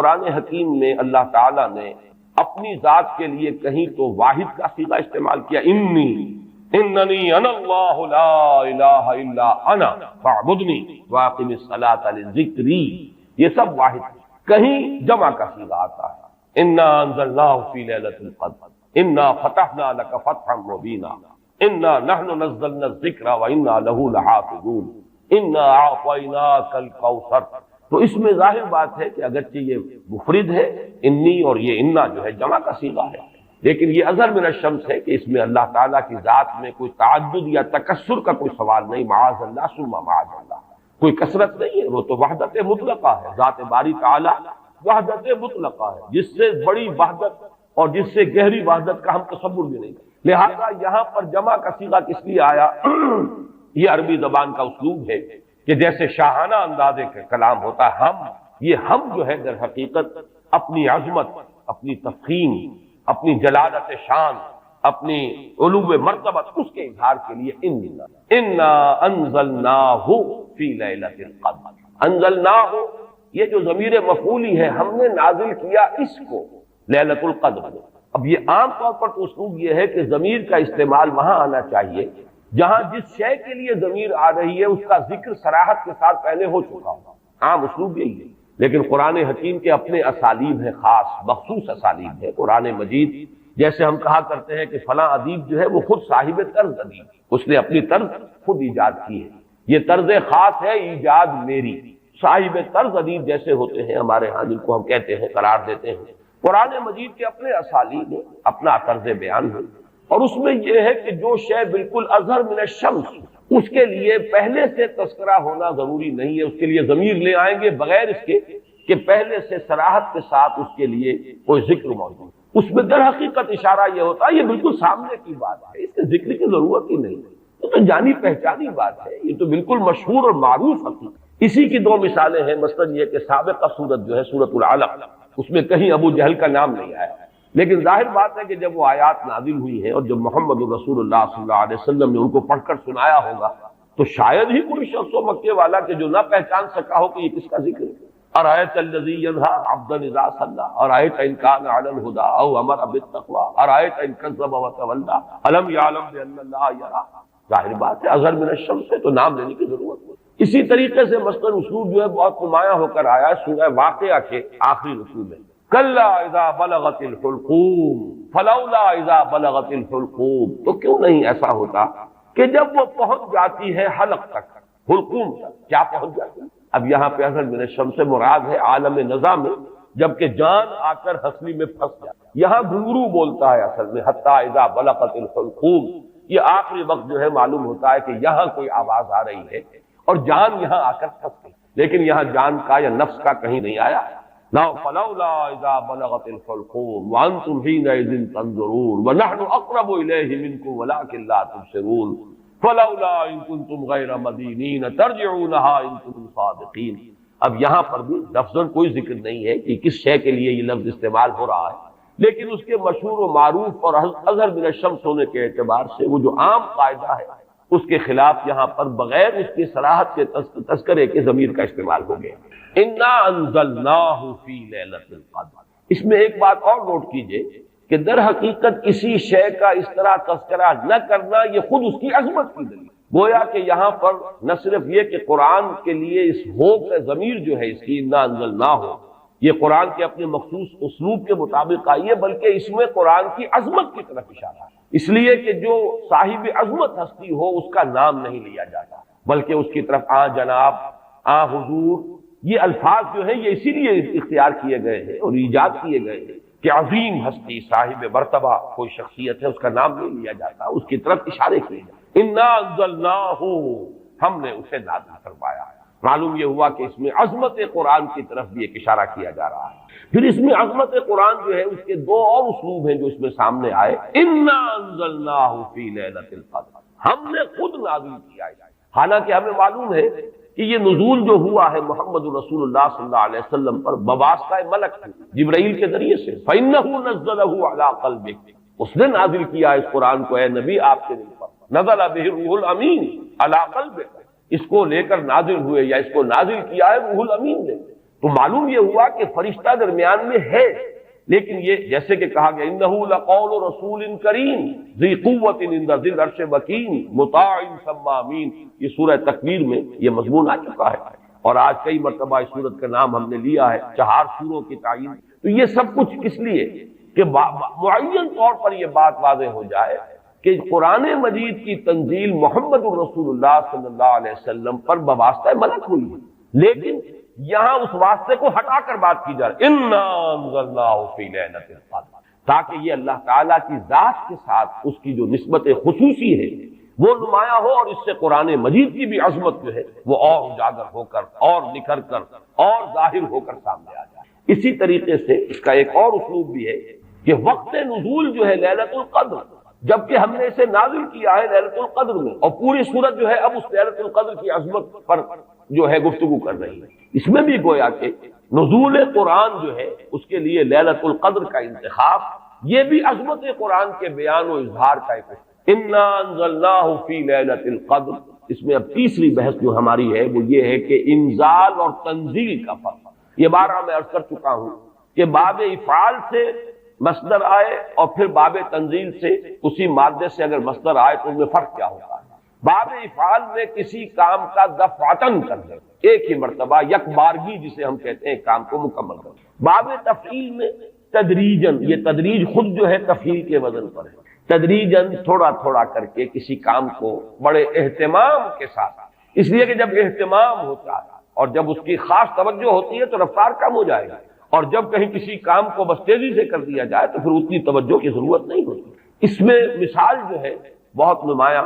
قرآن حکیم میں اللہ تعالیٰ نے اپنی ذات کے لیے کہیں تو واحد کا صیغہ استعمال کیا، اننی انا اللہ لا الہ الا انا فاعبدنی واقم الصلاۃ لذکری، یہ سب واحد۔ کہیں جمع کا صیغہ آتا ہے، انا انزلناہ فی لیلۃ القدر، انا فتحنا لک فتحا مبینا، انا نحن نزلنا الذکر وانا لہ لحافظون، انا اعطیناک الکوثر۔ تو اس میں ظاہر بات ہے کہ اگرچہ یہ مفرد ہے انی، اور یہ انا جو ہے جمع کا صیغہ ہے، لیکن یہ اظہر من الشمس ہے کہ اس میں اللہ تعالیٰ کی ذات میں کوئی تعدد یا تکثر کا کوئی سوال نہیں، معاذ اللہ ثم معاذ اللہ، کوئی کثرت نہیں ہے، وہ تو وحدت مطلقہ ہے۔ ذات باری تعالیٰ وحدت مطلقہ ہے، جس سے بڑی وحدت اور جس سے گہری وحدت کا ہم تصور بھی نہیں کرتے۔ لہذا یہاں پر جمع کا صیغہ کس لیے آیا؟ یہ عربی زبان کا اسلوب ہے کہ جیسے شاہانہ اندازے کا کلام ہوتا ہے، ہم جو ہے در حقیقت اپنی عظمت، اپنی تفخیم، اپنی جلالت شان، اپنی علو مرتبت، اس کے اظہار کے لیے انا انزلناہ فی لیلۃ القدر، انزلناہ، یہ جو ضمیر مفعولی ہے، ہم نے نازل کیا اس کو لیلۃ القدر میں۔ اب یہ عام طور پر تو اسلوب یہ ہے کہ ضمیر کا استعمال وہاں آنا چاہیے جہاں جس شے کے لیے ضمیر آ رہی ہے اس کا ذکر صراحت کے ساتھ پہلے ہو چکا ہو، عام اسلوب یہی ہے۔ لیکن قرآن حکیم کے اپنے اسالیب ہیں، خاص مخصوص اسالیب ہے قرآن مجید۔ جیسے ہم کہا کرتے ہیں کہ فلاں ادیب جو ہے وہ خود صاحب طرز ادیب، اس نے اپنی طرز خود ایجاد کی ہے، یہ طرز خاص ہے، ایجاد میری۔ صاحب طرز ادیب جیسے ہوتے ہیں ہمارے ہاں، جن کو ہم کہتے ہیں، قرار دیتے ہیں، قرآن مجید کے اپنے اسالیب ہیں، اپنا طرز بیان ہے، اور اس میں یہ ہے کہ جو شے بالکل اظہر من الشمس، اس کے لیے پہلے سے تذکرہ ہونا ضروری نہیں ہے، اس کے لیے ضمیر لے آئیں گے بغیر اس کے کہ پہلے سے صراحت کے ساتھ اس کے لیے کوئی ذکر موجود۔ اس میں در حقیقت اشارہ یہ ہوتا ہے یہ بالکل سامنے کی بات ہے، اس کے ذکر کی ضرورت ہی نہیں، یہ تو جانی پہچانی بات ہے، یہ تو بالکل مشہور اور معروف حقیقت۔ اسی کی دو مثالیں ہیں، مثلا یہ کہ سابقہ سورت جو ہے سورۃ العلق، اس میں کہیں ابو جہل کا نام نہیں آیا، لیکن ظاہر بات ہے کہ جب وہ آیات نازل ہوئی ہیں اور جب محمد رسول اللہ صلی اللہ علیہ وسلم نے ان کو پڑھ کر سنایا ہوگا تو شاید ہی کوئی شخص و مکے والا کہ جو نہ پہچان سکا ہو کہ یہ کس کا ذکر ہے۔ ارأیت الذی ینہی عبدا اذا صلی، ارأیت ان کان علی الہدی او امر بالتقوی، ارأیت ان کذب وتولی، الم یعلم بان اللہ یری۔ ظاہر بات ہے اظہر من الشمس ہے تو نام لینے کی ضرورت نہیں۔ اسی طریقے سے مثلا اسلوب جو ہے بہت نمایاں ہو کر آیا سورہ واقعہ کے آخری رکوع میں، کلا اذا بلغت الحلقوم فلولا اذا بلغت الحلقوم، تو کیوں نہیں ایسا ہوتا کہ جب وہ پہنچ جاتی ہے حلق تک، حلقوم تک، کیا پہنچ جاتی ہے؟ اب یہاں پہ اصل من الشمس سے مراد ہے عالم نزا میں جبکہ جان آ کر ہنسلی میں پھنس جاتی، یہاں گھنگرو بولتا ہے اصل میں، حتی اذا بلغت الحلقوم، یہ آخری وقت جو ہے معلوم ہوتا ہے کہ یہاں کوئی آواز آ رہی ہے اور جان یہاں آ کر پھنس گئی، لیکن یہاں جان کا یا نفس کا کہیں نہیں آیا۔ فلولا اذا بلغت الحلقوم وانتم حينئذ تنظرون ونحن اقرب اليه منكم ولكن لا تبصرون فلولا ان كنتم غير مدينين ترجعونها ان كنتم صادقين۔ اب یہاں پر بھی لفظاً کوئی ذکر نہیں ہے کہ کس شے کے لیے یہ لفظ استعمال ہو رہا ہے، لیکن اس کے مشہور و معروف اور اظہر من الشمس ہونے کے اعتبار سے وہ جو عام قاعدہ ہے اس کے خلاف یہاں پر بغیر اس کی صراحت کے تذکرے کے ضمیر کا استعمال ہو گیا۔ انا انزلناہ فی لیلۃ القدر، اس میں ایک بات اور نوٹ کیجئے کہ در حقیقت کسی شے کا اس طرح تذکرہ نہ کرنا یہ خود اس کی عظمت کی دلیل، گویا کہ یہاں پر نہ صرف یہ کہ قرآن کے لیے اس ہو کا ضمیر جو ہے اس کی انا انزلناہ، یہ قرآن کے اپنے مخصوص اسلوب کے مطابق آئی ہے، بلکہ اس میں قرآن کی عظمت کی طرف اشارہ ہے، اس لیے کہ جو صاحب عظمت ہستی ہو اس کا نام نہیں لیا جاتا، بلکہ اس کی طرف آ جناب، آ حضور، یہ الفاظ جو ہیں یہ اسی لیے اختیار کیے گئے ہیں اور ایجاد کیے گئے ہیں کہ عظیم ہستی صاحب مرتبہ کوئی شخصیت ہے اس کا نام نہیں لیا جاتا، اس کی طرف اشارے کیے جاتے۔ انا انزلناہ، ہم نے اسے نازل فرمایا۔ معلوم یہ ہوا کہ اس میں عظمت قرآن کی طرف بھی ایک اشارہ کیا جا رہا ہے۔ پھر اس میں عظمت قرآن جو ہے اس کے دو اور اسلوب ہیں جو اس میں سامنے آئے، انا انزلناہ فی لیلۃ القدر، ہم نے خود نازل کیا ہے، حالانکہ ہمیں معلوم ہے کہ یہ نزول جو ہوا ہے محمد رسول اللہ صلی اللہ علیہ وسلم پر بواسطہ ملک جبرائیل کے ذریعے سے، فإنہ نزلہ علی قلبک، اس نے نازل کیا اس قرآن کو اے نبی آپ کے دل پر، نزل بہ الروح الامین علی قلبک، اس کو لے کر نازل ہوئے یا اس کو نازل کیا ہے روح الامین نے۔ تو معلوم یہ ہوا کہ فرشتہ درمیان میں ہے، لیکن یہ جیسے کہ کہا گیا انہ لقول رسول کریم ذی قوت عند ذی العرش مکین مطاع ثم امین، یہ سورہ تکویر میں یہ مضمون آ چکا ہے، اور آج کئی مرتبہ اس سورت کا نام ہم نے لیا ہے 4 سوروں کی تعین۔ تو یہ سب کچھ کس لیے کہ معین طور پر یہ بات واضح ہو جائے کہ قرآن مجید کی تنزیل محمد الرسول اللہ صلی اللہ علیہ وسلم پر بواسطہ ملک ہوئی ہے، لیکن یہاں اس واسطے کو ہٹا کر بات کی جا رہی انا انزلناہ فی لیلۃ القدر، تاکہ یہ اللہ تعالیٰ کی ذات کے ساتھ اس کی جو نسبت خصوصی ہے وہ نمایاں ہو، اور اس سے قرآن مجید کی بھی عظمت جو ہے وہ اور اجاگر ہو کر اور نکھر کر اور ظاہر ہو کر سامنے آ جائے۔ اسی طریقے سے اس کا ایک اور اسلوب بھی ہے کہ وقت نزول جو ہے لیلۃ القدر، جبکہ ہم نے اسے نازل کیا ہے لیلۃ القدر میں، اور پوری سورت جو ہے اب اس لیلۃ القدر کی عظمت پر جو ہے گفتگو کر رہی ہے، اس میں بھی گویا کہ نزول قرآن جو ہے اس کے لیے لیلۃ القدر کا انتخاب، یہ بھی عظمت قرآن کے بیان و اظہار کا ایک انا انزلناہ فی لیلۃ القدر۔ اس میں اب تیسری بحث جو ہماری ہے وہ یہ ہے کہ انزال اور تنزیل کا فرق۔ یہ بارہ میں عرض کر چکا ہوں کہ باب افعال سے مصدر آئے اور پھر باب تنزیل سے اسی مادے سے اگر مصدر آئے تو ان میں فرق کیا ہوتا ہے۔ باب افعال میں کسی کام کا دفعتاً کر دیں، ایک ہی مرتبہ یک بارگی جسے ہم کہتے ہیں کام کو مکمل کر دیں۔ باب تفعیل میں تدریجاً، یہ تدریج خود جو ہے تفعیل کے وزن پر ہے، تدریجاً تھوڑا تھوڑا کر کے کسی کام کو بڑے اہتمام کے ساتھ، اس لیے کہ جب اہتمام ہوتا ہے اور جب اس کی خاص توجہ ہوتی ہے تو رفتار کم ہو جائے گی، اور جب کہیں کسی کام کو بس تیزی سے کر دیا جائے تو پھر اتنی توجہ کی ضرورت نہیں ہوتی۔ اس میں مثال جو ہے بہت نمایاں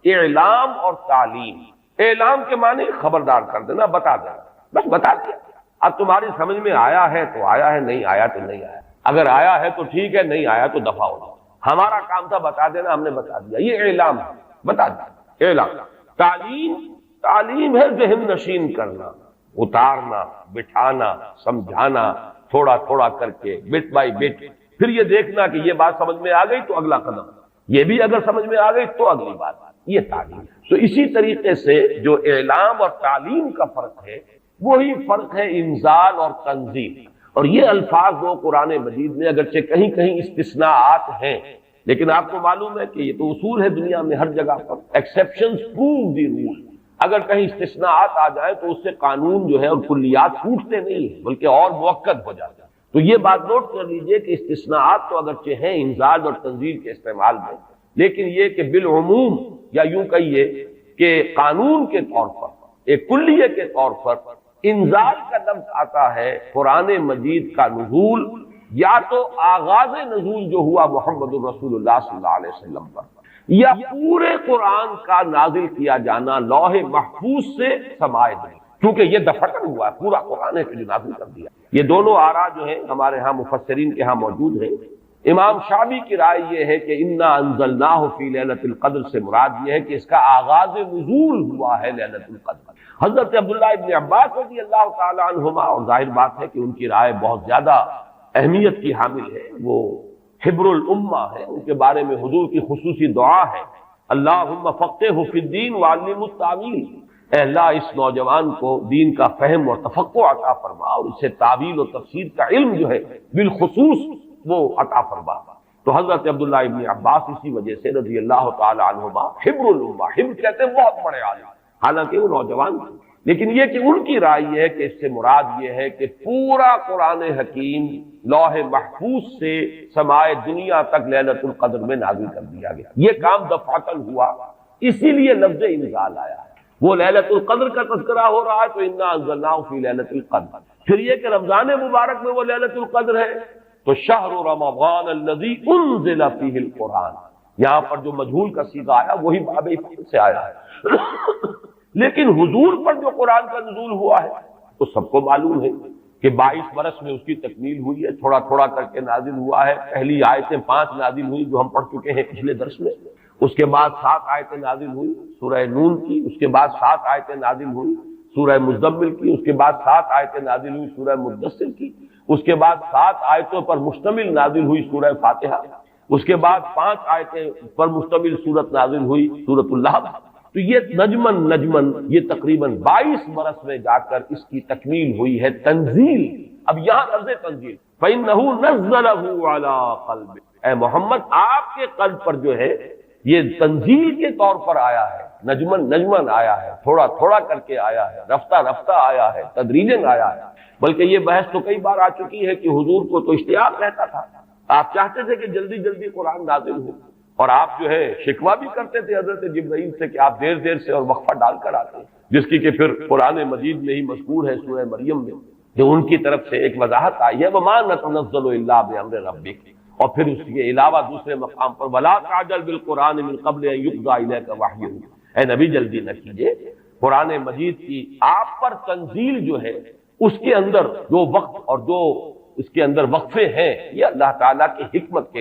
اعلام اور تعلیم۔ اعلام کے معنی خبردار کر دینا، بتا دینا، بس بتا دیا، اب تمہاری سمجھ میں آیا ہے تو آیا ہے، نہیں آیا تو نہیں آیا، اگر آیا ہے تو ٹھیک ہے، نہیں آیا تو دفع ہو جاؤ۔ ہمارا کام تھا بتا دینا، ہم نے بتا دیا، یہ اعلام ہے، بتا دیا اعلام۔ تعلیم، تعلیم ہے ذہن نشین کرنا، اتارنا، بٹھانا، سمجھانا، تھوڑا تھوڑا کر کے بٹ بائی بٹ، پھر یہ دیکھنا کہ یہ بات سمجھ میں آ گئی تو اگلا قدم، یہ بھی اگر سمجھ میں آ گئی تو اگلی بات، یہ تعلیم۔ تو اسی طریقے سے جو اعلام اور تعلیم کا فرق ہے وہی فرق ہے انزال اور تنزیل۔ اور یہ الفاظ دو قرآن مجید میں اگرچہ کہیں کہیں استثناءات ہیں، لیکن آپ کو معلوم ہے کہ یہ تو اصول ہے دنیا میں ہر جگہ پر، ایکسیپشنز پروو دی رول۔ اگر کہیں استثناءات آ جائیں تو اس سے قانون جو ہے اور کلیات ٹوٹتے نہیں ہیں بلکہ اور موقت ہو جاتے ہیں۔ تو یہ بات نوٹ کر لیجئے کہ استثناءات تو اگرچہ ہیں انزال اور تنزیل کے استعمال میں، لیکن یہ کہ بالعموم یا یوں کہیے کہ قانون کے طور پر، ایک کلیے کے طور پر انزال کا لفظ آتا ہے قرآن مجید کا نزول، یا تو آغاز نزول جو ہوا محمد الرسول اللہ صلی اللہ علیہ وسلم پر، یا پورے قرآن کا نازل کیا جانا لوح محفوظ سے سمائے دیں، کیونکہ یہ دفعتاً ہوا ہے، پورا قرآن ہے کہ جو نازل کر دیا۔ یہ دونوں آراء جو ہیں ہمارے ہاں مفسرین کے ہاں موجود ہیں۔ امام شعبی کی رائے یہ ہے کہ انا انزلناہ فی لیلۃ القدر سے مراد یہ ہے کہ اس کا آغاز نزول ہوا ہے لیلۃ القدر۔ حضرت عبداللہ ابن عباس رضی اللہ تعالی عنہما، اور ظاہر بات ہے کہ ان کی رائے بہت زیادہ اہمیت کی حامل ہے، وہ حبر الامہ ہے، ان کے بارے میں حضور کی خصوصی دعا ہے اللہم فقہہ فی الدین وعلمہ التاویل، اے اللہ اس نوجوان کو دین کا فہم اور تفقہ عطا فرما اور اسے تعویل و تفسیر کا علم جو ہے بالخصوص وہ عطا فرما۔ تو حضرت عبداللہ ابن عباس اسی وجہ سے رضی اللہ تعالی عنہما حبر الامہ، حبر کہتے ہیں بہت بڑے عالم، حالانکہ وہ نوجوان تھے، لیکن یہ کہ ان کی رائے یہ ہے کہ اس سے مراد یہ ہے کہ پورا قرآن حکیم لوح محفوظ سے سمائے دنیا تک لیلۃ القدر میں نازل کر دیا گیا۔ یہ کام دفعتاً ہوا، اسی لیے لفظ انزال آیا ہے۔ وہ لیلۃ القدر کا تذکرہ ہو رہا ہے تو انا انزلناہ فی لیلۃ القدر، پھر یہ کہ رمضان مبارک میں وہ لیلۃ القدر ہے تو شہر رمضان الذی انزل فیہ القرآن، یہاں پر جو مجہول کا صیغہ آیا وہی باب افعال سے آیا ہے۔ لیکن حضور پر جو قرآن کا نزول ہوا ہے تو سب کو معلوم ہے کہ 22 برس میں اس کی تکمیل ہوئی ہے، تھوڑا تھوڑا کر کے نازل ہوا ہے۔ پہلی آیتیں 5 نازل ہوئی جو ہم پڑھ چکے ہیں پچھلے درس میں، اس کے بعد 7 آیتیں نازل ہوئی سورہ نون کی، اس کے بعد 7 آیتیں نازل ہوئی سورہ مزمل کی، اس کے بعد 7 آیتیں نازل ہوئی سورہ مدثر کی، اس کے بعد 7 آیتوں پر مشتمل نازل ہوئی سورہ فاتحہ، اس کے بعد 5 آیتیں پر مشتمل سورت نازل ہوئی سورۃ اللہب۔ تو یہ نجمن نجمن یہ تقریباً 22 برس میں جا کر اس کی تکمیل ہوئی ہے تنزیل. اب یہاں لفظ تنزیل فَإِنَّهُ نَزَّلَهُ عَلَىٰ قَلْبِكَ، اے محمد آپ کے قلب پر جو ہے یہ تنزیل کے طور پر آیا ہے، نجمن نجمن آیا ہے، تھوڑا تھوڑا کر کے آیا ہے، رفتہ رفتہ آیا ہے، تدریجاً آیا ہے. بلکہ یہ بحث تو کئی بار آ چکی ہے کہ حضور کو تو اشتیاق رہتا تھا، آپ چاہتے تھے کہ جلدی جلدی قرآن نازل ہو، اور آپ جو ہے شکوہ بھی کرتے تھے حضرت جبرائیل سے کہ آپ دیر دیر سے اور وقفہ ڈال کر آتے ہیں، جس کی کہ پھر قرآن مجید میں ہی مذکور ہے سورہ مریم میں جو ان کی طرف سے ایک وضاحت آئی ہے وَمَا نَتَنَزَّلُ إِلَّا بِأَمْرِ رَبِّكَ، اور پھر اس کے علاوہ دوسرے مقام پر وَلَا تَعْجَلْ بِالْقُرْآنِ مِن قَبْلِ أَن يُقْضَىٰ إِلَيْكَ وَحْيُهُ، اے نبی جلدی نہ کیجیے، قرآن مجید کی آپ پر تنزیل جو ہے اس کے اندر جو وقت اور جو اس کے اندر وقفے ہیں یہ اللہ تعالیٰ کی حکمت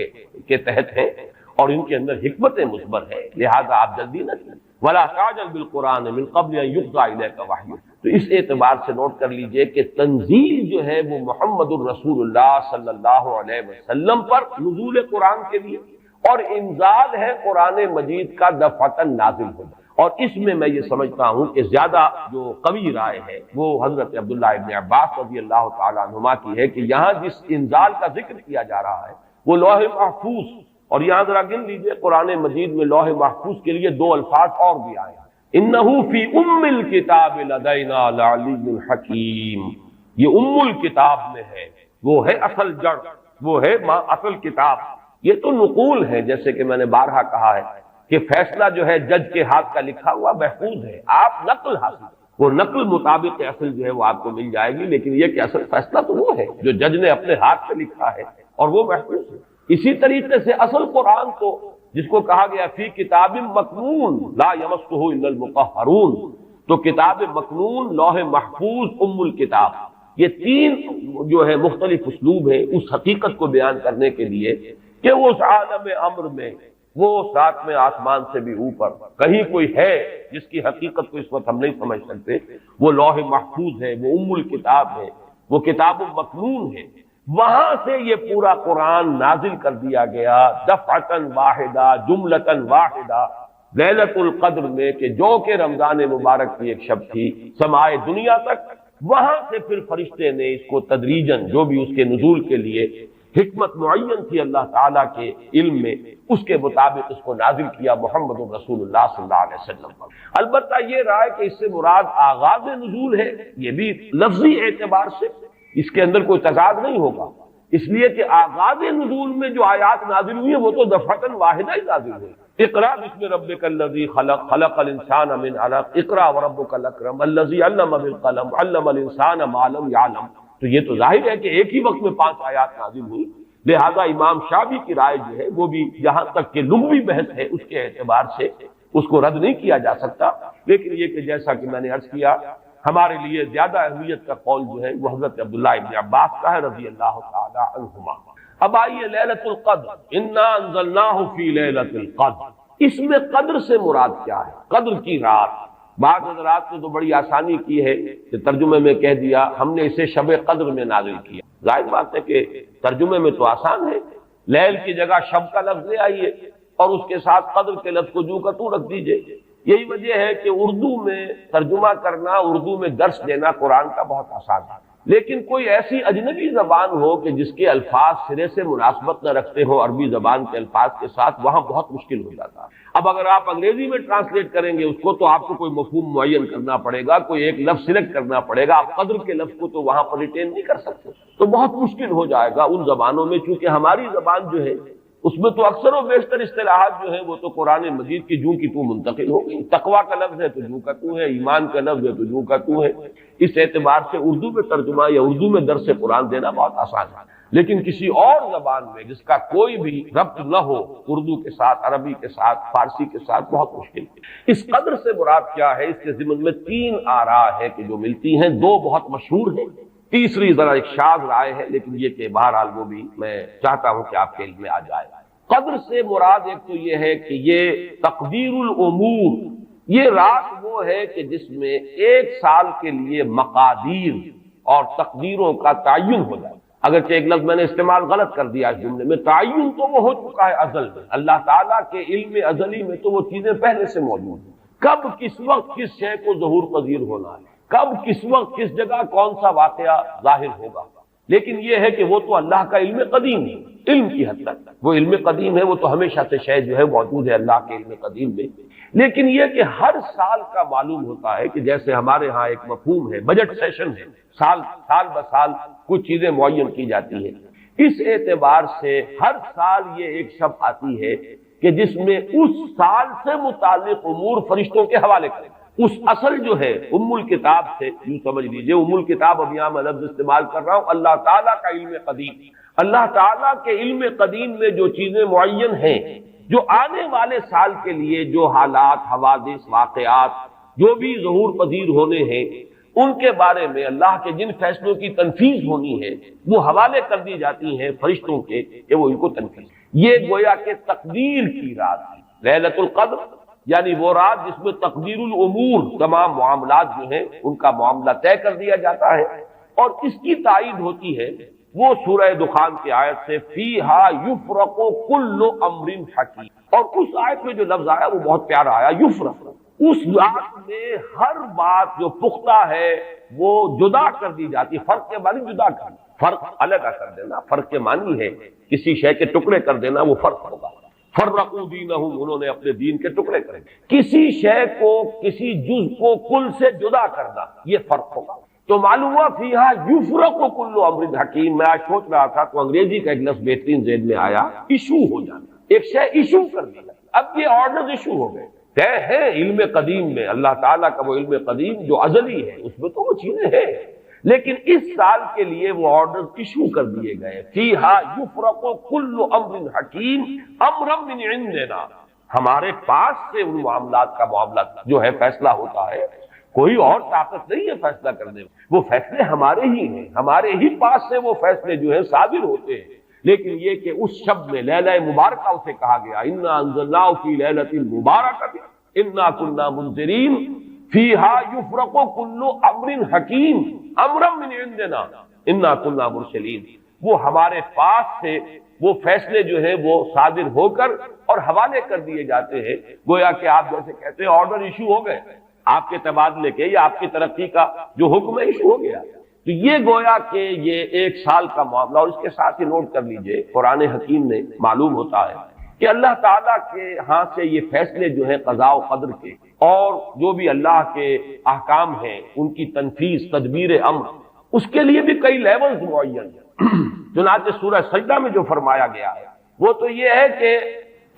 کے تحت ہیں اور ان کے اندر حکمت مثمر ہے، لہذا آپ جلدی نہ کیجیے. وَلَا تَعْجَلْ بِالْقُرْآنِ مِن قَبْلِ أَن يُقْضَىٰ إِلَيْكَ وَحْيُهُ. تو اس اعتبار سے نوٹ کر لیجئے کہ تنزیل جو ہے وہ محمد الرسول اللہ صلی اللہ علیہ وسلم پر نزول قرآن کے لیے، اور انزال ہے قرآن مجید کا دفعتاً نازل ہونا. اور اس میں میں یہ سمجھتا ہوں کہ زیادہ جو قوی رائے ہے وہ حضرت عبداللہ ابن عباس رضی اللہ تعالیٰ عنہما کی ہے کہ یہاں جس انزال کا ذکر کیا جا رہا ہے وہ لوح محفوظ، اور یہاں ذرا گن لیجئے قرآن مجید میں لوح محفوظ کے لیے 2 الفاظ اور بھی آئے ہیں، انہو فی ام الکتاب لدینا لعلی حکیم. یہ ام الکتاب میں ہے، وہ ہے اصل جڑ، وہ ہے اصل کتاب. یہ تو نقول ہے، جیسے کہ میں نے بارہا کہا ہے کہ فیصلہ جو ہے جج کے ہاتھ کا لکھا ہوا محفوظ ہے، آپ نقل حاصل، وہ نقل مطابق اصل جو ہے وہ آپ کو مل جائے گی، لیکن یہ کہ اصل فیصلہ تو وہ ہے جو جج نے اپنے ہاتھ سے لکھا ہے اور وہ محفوظ ہے. اسی طریقے سے اصل قرآن تو جس کو کہا گیا فی کتاب مکنون لا یمسہ الا المطہرون، تو کتاب مکنون، لوح محفوظ، ام الکتاب، یہ 3 جو ہے مختلف اسلوب ہیں اس حقیقت کو بیان کرنے کے لیے کہ وہ اس عالم امر میں، وہ 7ویں آسمان سے بھی اوپر کہیں کوئی ہے جس کی حقیقت کو اس وقت ہم نہیں سمجھ سکتے، وہ لوح محفوظ ہے، وہ ام الکتاب ہے، وہ کتاب مکنون ہے. وہاں سے یہ پورا قرآن نازل کر دیا گیا دفعتاً واحدہ، جملتاً واحدہ، لیلۃ القدر میں، کہ جو کہ رمضان مبارک کی ایک شب تھی، سمائے دنیا تک. وہاں سے پھر فرشتے نے اس کو تدریجاً جو بھی اس کے نزول کے لیے حکمت معین تھی اللہ تعالیٰ کے علم میں، اس کے مطابق اس کو نازل کیا محمد رسول اللہ صلی اللہ علیہ وسلم پر. البتہ یہ رائے کہ اس سے مراد آغاز نزول ہے، یہ بھی لفظی اعتبار سے اس کے اندر کوئی تضاد نہیں ہوگا، اس لیے کہ آغاز نزول میں جو آیات نازل ہوئی ہیں وہ تو دفعتاً واحدہ ہی نازل ہوئی. اقرا بسم ربک الذی خلق، خلق الانسان من علق، اقرا وربک الاکرم الذی علم بالقلم، علم الانسان ما لم یعلم. تو یہ تو ظاہر ہے کہ ایک ہی وقت میں 5 آیات نازل ہوئی، لہذا امام شافعی کی رائے جو ہے وہ بھی جہاں تک کہ لغوی بحث ہے اس کے اعتبار سے اس کو رد نہیں کیا جا سکتا. لیکن یہ کہ جیسا کہ میں نے عرض کیا ہمارے لیے زیادہ اہمیت کا قول جو ہے وہ حضرت عبداللہ ابن عباس کا ہے رضی اللہ تعالی عنہما. اب آئیے لیلۃ القدر، انا انزلناہ فی لیلۃ القدر، اس میں قدر سے مراد کیا ہے؟ قدر کی رات. بعض حضرات نے تو بڑی آسانی کی ہے کہ ترجمے میں کہہ دیا ہم نے اسے شب قدر میں نازل کیا. ظاہر بات ہے کہ ترجمے میں تو آسان ہے، لیل کی جگہ شب کا لفظ لے آئیے اور اس کے ساتھ قدر کے لفظ کو جو کا تو رکھ دیجئے. یہی وجہ ہے کہ اردو میں ترجمہ کرنا، اردو میں درس دینا قرآن کا بہت آسان ہے، لیکن کوئی ایسی اجنبی زبان ہو کہ جس کے الفاظ سرے سے مناسبت نہ رکھتے ہو عربی زبان کے الفاظ کے ساتھ، وہاں بہت مشکل ہو جاتا ہے. اب اگر آپ انگریزی میں ٹرانسلیٹ کریں گے اس کو تو آپ کو کوئی مفہوم معین کرنا پڑے گا، کوئی ایک لفظ سلیکٹ کرنا پڑے گا. آپ قدر کے لفظ کو تو وہاں پر ریٹین نہیں کر سکتے، تو بہت مشکل ہو جائے گا ان زبانوں میں. چونکہ ہماری زبان جو ہے اس میں تو اکثر و بیشتر اصطلاحات جو ہیں وہ تو قرآن مجید کی جو کی تو منتقل ہو گئی. تقویٰ کا لفظ ہے تو جو کا تو ہے، ایمان کا لفظ ہے تو جو کا تو ہے. اس اعتبار سے اردو میں ترجمہ یا اردو میں درس قرآن دینا بہت آسان ہے، لیکن کسی اور زبان میں جس کا کوئی بھی ربط نہ ہو اردو کے ساتھ، عربی کے ساتھ، فارسی کے ساتھ، بہت مشکل ہے. اس قدر سے مراد کیا ہے؟ اس کے ضمن میں 3 آراء ہے کہ جو ملتی ہیں. 2 بہت مشہور ہیں، تیسری ذرا ایک شاذ رائے ہے، لیکن یہ کہ بہرحال وہ بھی میں چاہتا ہوں کہ آپ کے علم میں آ جائے. قدر سے مراد ایک تو یہ ہے کہ یہ تقدیر الامور، یہ رات وہ ہے کہ جس میں 1 سال کے لیے مقادیر اور تقدیروں کا تعین ہو جائے. اگرچہ ایک لفظ میں نے استعمال غلط کر دیا اس جملے میں، تعین تو وہ ہو چکا ہے ازل میں، اللہ تعالیٰ کے علم ازلی میں تو وہ چیزیں پہلے سے موجود ہیں. کب کس وقت کس شے کو ظہور پذیر ہونا ہے، کب کس وقت کس جگہ کون سا واقعہ ظاہر ہوگا۔ لیکن یہ ہے کہ وہ تو اللہ کا علم قدیم ہے، علم کی حد تک وہ علم قدیم ہے، وہ تو ہمیشہ سے شے جو ہے موجود ہے اللہ کے علم قدیم میں۔ لیکن یہ کہ ہر سال کا معلوم ہوتا ہے کہ جیسے ہمارے ہاں ایک مفہوم ہے، بجٹ سیشن ہے، سال بسال کچھ چیزیں معین کی جاتی ہیں، اس اعتبار سے ہر سال یہ ایک شب آتی ہے کہ جس میں اس سال سے متعلق امور فرشتوں کے حوالے کریں۔ اس اصل جو ہے ام الکتاب سے یوں سمجھ لیجئے، ام الکتاب اب یہاں میں لفظ استعمال کر رہا ہوں، اللہ تعالیٰ کا علم قدیم، اللہ تعالیٰ کے علم قدیم میں جو چیزیں معین ہیں، جو آنے والے سال کے لیے جو حالات، حوادث، واقعات جو بھی ظہور پذیر ہونے ہیں، ان کے بارے میں اللہ کے جن فیصلوں کی تنفیذ ہونی ہے وہ حوالے کر دی جاتی ہیں فرشتوں کے کہ وہ ان کو تنفیذ۔ یہ گویا کہ تقدیر کی رات ہے، لیلۃ القدر، یعنی وہ رات جس میں تقدیر الامور، تمام معاملات جو ہیں ان کا معاملہ طے کر دیا جاتا ہے۔ اور اس کی تائید ہوتی ہے وہ سورہ دخان کی آیت سے فیہا یفرق کل امر حکیم، اور اس آیت میں جو لفظ آیا وہ بہت پیارا آیا، یفرق، اس رات میں ہر بات جو پختہ ہے وہ جدا کر دی جاتی، فرق کے معنی جدا کر، فرق الگ کر دینا، فرق کے معنی ہے کسی شے کے ٹکڑے کر دینا، وہ فرق ہوگا۔ فرقوا دینہم، انہوں نے اپنے دین کے ٹکڑے کرے، کسی شے کو، کسی جز کو کل سے جدا کرنا، یہ فرق ہوگا۔ تو معلوم ہوا فیہا یفرق کل امر حکیم۔ میں آج سوچ رہا تھا تو انگریزی کا ایک لفظ بہترین ذہن میں آیا، ایشو ہو جانا، ایک شے ایشو کر دیا، اب یہ آرڈرز ایشو ہو گئے، طے ہے علم قدیم میں، اللہ تعالیٰ کا وہ علم قدیم جو ازلی ہے اس میں تو وہ چیزیں ہیں، لیکن اس سال کے لیے وہ آرڈرز ایشو کر دیے گئے، فیہا یفرق کل امر حکیم امرا من عندنا، ہمارے پاس سے ان معاملات کا معاملہ جو ہے فیصلہ ہوتا ہے، کوئی اور طاقت نہیں ہے فیصلہ کرنے میں، وہ فیصلے ہمارے ہی ہیں، ہمارے ہی پاس سے وہ فیصلے جو ہیں صادر ہوتے ہیں۔ لیکن یہ کہ اس شب میں لیلہ مبارکہ اسے کہا گیا، انا انزلناہ فی لیلۃ مبارکۃ انا کنا منذرین فیہا یفرق کل امر حکیم امرا من عندنا انا کنا مرسلین، وہ ہمارے پاس سے وہ فیصلے جو ہیں وہ صادر ہو کر اور حوالے کر دیے جاتے ہیں، گویا کہ آپ جیسے کہتے ہیں آرڈر ایشو ہو گئے، آپ کے تبادلے کے یا آپ کی ترقی کا جو حکم ہے ایشو ہو گیا۔ تو یہ گویا کہ یہ ایک سال کا معاملہ، اور اس کے ساتھ ہی نوٹ کر لیجئے قرآن حکیم میں معلوم ہوتا ہے کہ اللہ تعالیٰ کے ہاں سے یہ فیصلے جو ہیں قضاء و قدر کے اور جو بھی اللہ کے احکام ہیں ان کی تنفیذ، تدبیر امر، اس کے لیے بھی کئی لیولز معین ہیں۔ چنانچہ سورہ سجدہ میں جو فرمایا گیا ہے وہ تو یہ ہے کہ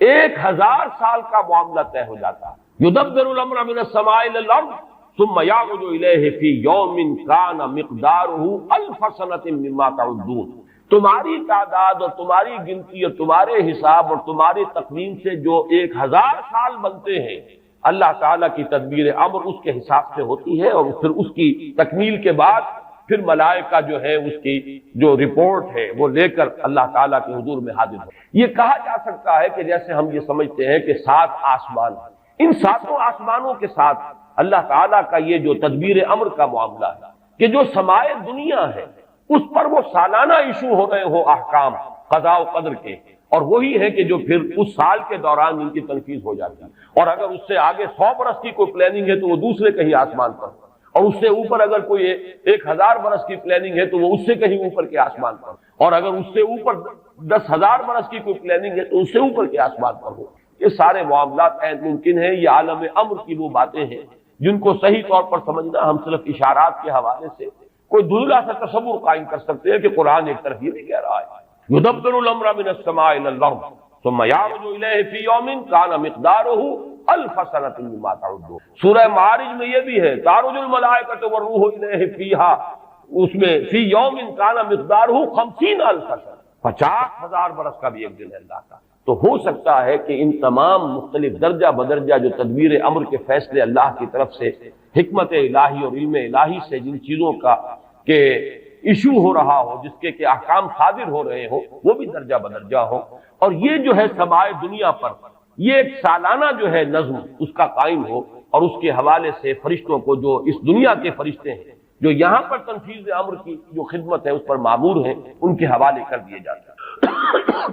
1000 سال کا معاملہ طے ہو جاتا ہے، یدبر الامر من السماء الى الارض ثم يعرج الیہ فی یوم کان مقدارہ 1000 سنۃ مما تعدون، تمہاری تعداد اور تمہاری گنتی اور تمہارے حساب اور تمہاری تقویم سے جو 1000 سال بنتے ہیں، اللہ تعالیٰ کی تدبیر امر اس کے حساب سے ہوتی ہے، اور پھر اس کی تکمیل کے بعد پھر ملائکہ جو ہے اس کی جو رپورٹ ہے وہ لے کر اللہ تعالیٰ کے حضور میں حاضر ہو۔ یہ کہا جا سکتا ہے کہ جیسے ہم یہ سمجھتے ہیں کہ 7 آسمان ہیں، ان 7 آسمانوں کے ساتھ اللہ تعالیٰ کا یہ جو تدبیر امر کا معاملہ ہے کہ جو سمائے دنیا ہے اس پر وہ سالانہ ایشو ہو رہے ہو احکام قضاء و قدر کے، اور وہی ہے کہ جو پھر اس سال کے دوران ان کی تنفیذ ہو جاتی ہے، اور اگر اس سے آگے 100 برس کی کوئی پلاننگ ہے تو وہ دوسرے کہیں آسمان پر، اور اس سے اوپر اگر کوئی 1000 برس کی پلاننگ ہے تو وہ اس سے کہیں اوپر کے آسمان پر، اور اگر اس سے اوپر 10,000 برس کی کوئی پلاننگ ہے تو اس سے اوپر کے آسمان پر ہو۔ یہ سارے معاملات ممکن ہیں، یہ عالم امر کی وہ باتیں ہیں جن کو صحیح طور پر سمجھنا ہم صرف اشارات کے حوالے سے کوئی دھندلا سا تصور قائم کر سکتے ہیں کہ قرآن ایک طرف یہ نہیں کہہ رہا ہے، یدبر الامر من السماء الى الارض ثم يعرج الیہ فی یوم کان مقدارہ 1000 سنۃ مما تعدون۔ سورہ معارج میں یہ بھی ہے، تعرج الملائکۃ والروح الیہ فیہا، اس میں فی یوم کان مقدارہ 50,000 سنۃ، 50,000 برس کا بھی ایک دن ہے اللہ کا۔ تو ہو سکتا ہے کہ ان تمام مختلف درجہ بدرجہ جو تدبیر امر کے فیصلے اللہ کی طرف سے حکمت الہی اور علم الہی سے جن چیزوں کا کہ ایشو ہو رہا ہو، جس کے کہ احکام صادر ہو رہے ہو، وہ بھی درجہ بدرجہ ہو، اور یہ جو ہے سمائے دنیا پر یہ ایک سالانہ جو ہے نظم اس کا قائم ہو، اور اس کے حوالے سے فرشتوں کو جو اس دنیا کے فرشتے ہیں جو یہاں پر تنفیذ امر کی جو خدمت ہے اس پر مامور ہیں، ان کے حوالے کر دیے جاتے ہیں۔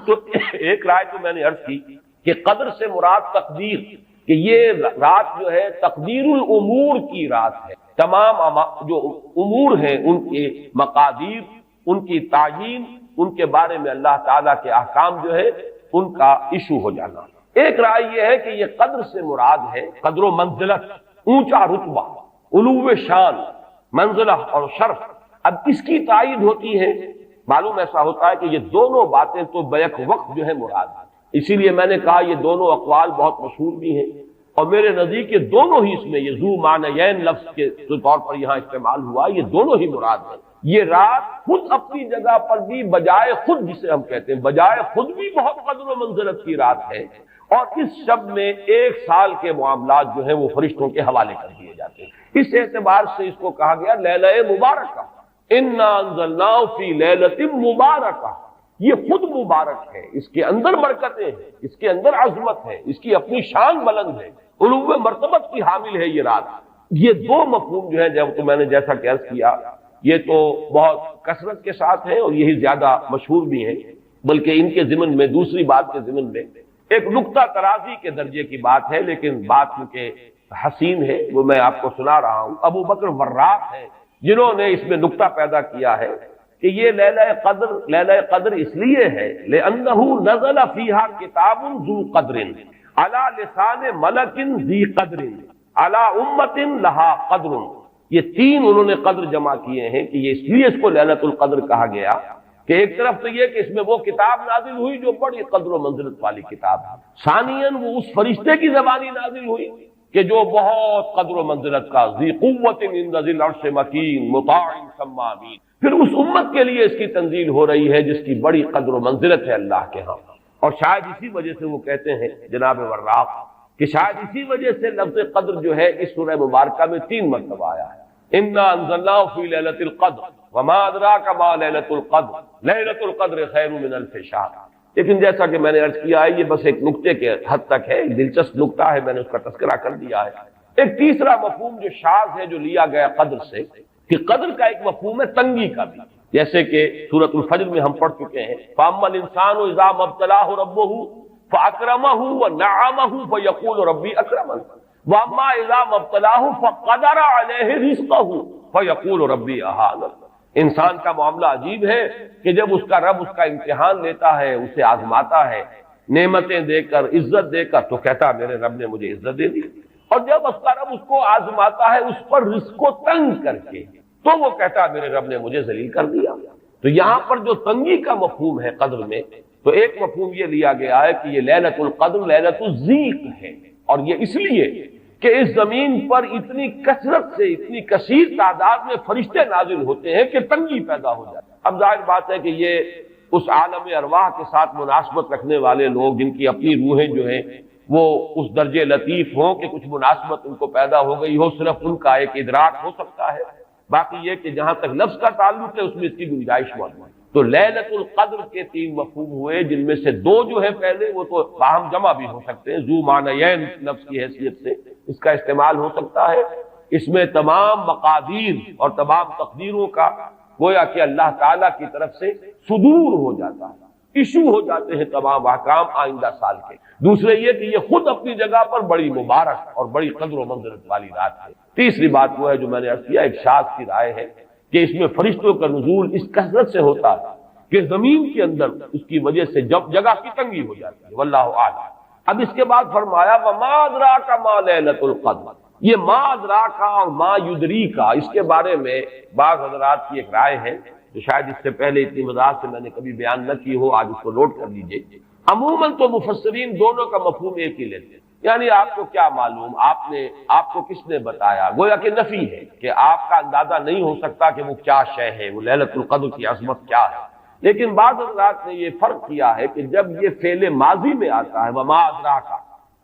تو ایک رائے تو میں نے عرض کی کہ قدر سے مراد تقدیر، کہ یہ رات جو ہے تقدیر الامور کی رات ہے، تمام جو امور ہیں ان کے مقادیر، ان کی تعیین، ان کے بارے میں اللہ تعالیٰ کے احکام جو ہے ان کا ایشو ہو جانا۔ ایک رائے یہ ہے کہ یہ قدر سے مراد ہے قدر و منزلت، اونچا رتبہ، علو شان، منزلہ اور شرف۔ اب اس کی تائید ہوتی ہے، معلوم ایسا ہوتا ہے کہ یہ دونوں باتیں تو بیک وقت جو ہے مراد ہے، اسی لیے میں نے کہا یہ دونوں اقوال بہت مشہور بھی ہیں، اور میرے نزدیک یہ دونوں ہی اس میں یہ ذو معنیین لفظ کے طور پر یہاں استعمال ہوا، یہ دونوں ہی مراد ہیں۔ یہ رات خود اپنی جگہ پر بھی بجائے خود، جسے ہم کہتے ہیں بجائے خود بھی بہت قدر و منزلت کی رات ہے، اور اس شب میں 1 سال کے معاملات جو ہیں وہ فرشتوں کے حوالے کر دیے جاتے ہیں۔ اس اعتبار سے اس کو کہا گیا لیلہ مبارکہ، انا انزلناہ فی لیلۃ مبارکہ، یہ خود مبارک ہے، اس کے اندر برکتیں ہیں، اس کے اندر عظمت ہے، اس کی اپنی شان بلند ہے، علو مرتبت کی حامل ہے یہ رات۔ یہ دو مفہوم جو ہے جب تو میں نے جیسا کہ عرض کیا یہ تو بہت کثرت کے ساتھ ہیں اور یہی زیادہ مشہور بھی ہیں، بلکہ ان کے ضمن میں دوسری بات کے ضمن میں ایک نقطہ ترازی کے درجے کی بات ہے، لیکن بات چونکہ حسین ہے وہ میں آپ کو سنا رہا ہوں۔ ابو بکر وراق ہے جنہوں نے اس میں نقطہ پیدا کیا ہے کہ یہ لیلہ قدر اس لیے ہے لأنه نزل فيها کتاب ذو قدر على لسان ملک ذی قدر على امت لها قدر۔ یہ تین انہوں نے قدر جمع کیے ہیں کہ یہ اس لیے اس کو لیلۃ القدر کہا گیا کہ ایک طرف تو یہ کہ اس میں وہ کتاب نازل ہوئی جو بڑی قدر و منزلت والی کتاب ہے، ثانیاً وہ اس فرشتے کی زبانی نازل ہوئی کہ جو بہت قدر و منزلت کا، ذی قوت عند ذی العرش مکین مطاع ثم امین، پھر اس امت کے لیے اس کی تنزیل ہو رہی ہے جس کی بڑی قدر و منزلت ہے اللہ کے ہاں۔ اور شاید اسی وجہ سے وہ کہتے ہیں جناب وراق کہ شاید اسی وجہ سے لفظ قدر جو ہے اس سورہ مبارکہ میں 3 مرتبہ آیا ہے، انا انزلناہ فی لیلۃ القدر وما ادراک ما لیلۃ القدر لیلۃ القدر خیر من الف شہر۔ لیکن جیسا کہ میں نے عرض کیا ہے یہ بس ایک نقطے کے حد تک ہے، ایک دلچسپ نقطہ ہے، میں نے اس کا تذکرہ کر دیا ہے۔ ایک تیسرا مفہوم جو شاذ ہے جو لیا گیا قدر سے، کہ قدر کا ایک مفہوم ہے تنگی کا بھی، جیسے کہ سورۃ الفجر میں ہم پڑھ چکے ہیں فَأَمَّا الْإِنسَانُ إِذَا مَا ابْتَلَاهُ رَبُّهُ فَأَكْرَمَهُ وَنَعَّمَهُ فَيَقُولُ رَبِّي أَكْرَمَنِ وَأَمَّا إِذَا مَا ابْتَلَاهُ فَقَدَرَ عَلَيْهِ رِزْقَهُ فَيَقُولُ رَبِّي أَهَانَنِ۔ انسان کا معاملہ عجیب ہے کہ جب اس کا رب اس کا امتحان لیتا ہے، اسے آزماتا ہے، نعمتیں دے کر، عزت دے کر، تو کہتا میرے رب نے مجھے عزت دے دی، اور جب اس کا رب اس کو آزماتا ہے اس پر رزق کو تنگ کر کے، تو وہ کہتا میرے رب نے مجھے ذلیل کر دیا۔ تو یہاں پر جو تنگی کا مفہوم ہے قدر میں، تو ایک مفہوم یہ لیا گیا ہے کہ یہ لیلۃ القدر لیلۃ الضیق ہے، اور یہ اس لیے کہ اس زمین پر اتنی کثرت سے، اتنی کثیر تعداد میں فرشتے نازل ہوتے ہیں کہ تنگی پیدا ہو جاتی ہے۔ اب ظاہر بات ہے کہ یہ اس عالم ارواح کے ساتھ مناسبت رکھنے والے لوگ جن کی اپنی روحیں جو ہیں وہ اس درجے لطیف ہوں کہ کچھ مناسبت ان کو پیدا ہو گئی ہو، صرف ان کا ایک ادراک ہو سکتا ہے، باقی یہ کہ جہاں تک لفظ کا تعلق ہے اس میں اس کی گنجائش موجود ہے۔ تو لیلۃ القدر کے 3 مفہوم ہوئے، جن میں سے 2 جو ہے پہلے وہ تو باہم جمع بھی ہو سکتے ہیں، ذو معنیین لفظ کی حیثیت سے اس کا استعمال ہو سکتا ہے۔ اس میں تمام مقادیر اور تمام تقدیروں کا گویا کہ اللہ تعالیٰ کی طرف سے صدور ہو جاتا ہے، ایشو ہو جاتے ہیں تمام احکام آئندہ سال کے۔ دوسرے یہ کہ یہ خود اپنی جگہ پر بڑی مبارک اور بڑی قدر و منزلت والی رات ہے۔ تیسری بات وہ ہے جو میں نے عرض کیا، ایک شاذ کی رائے ہے کہ اس میں فرشتوں کا نزول اس کثرت سے ہوتا ہے کہ زمین کے اندر اس کی وجہ سے جگہ کی تنگی ہو جاتی ہے، واللہ اعلم۔ اب اس کے بعد فرمایا وما ادراک ما لیلۃ القدر، یہ ما ادراک اور ما یدریک، اس کے بارے میں بعض حضرات کی ایک رائے ہے جو شاید اس سے پہلے اتنی وضاحت سے میں نے کبھی بیان نہ کی ہو، آج اس کو نوٹ کر لیجئے۔ عموماً تو مفسرین دونوں کا مفہوم ایک ہی لیتے ہیں، یعنی آپ کو کیا معلوم، آپ کو کس نے بتایا، گویا کہ نفی ہے کہ آپ کا اندازہ نہیں ہو سکتا کہ وہ کیا شے ہے، وہ لیلۃ القدر کی عظمت کیا ہے۔ لیکن بعض حضرات نے یہ فرق کیا ہے کہ جب یہ فعل ماضی میں آتا ہے وما ادراک،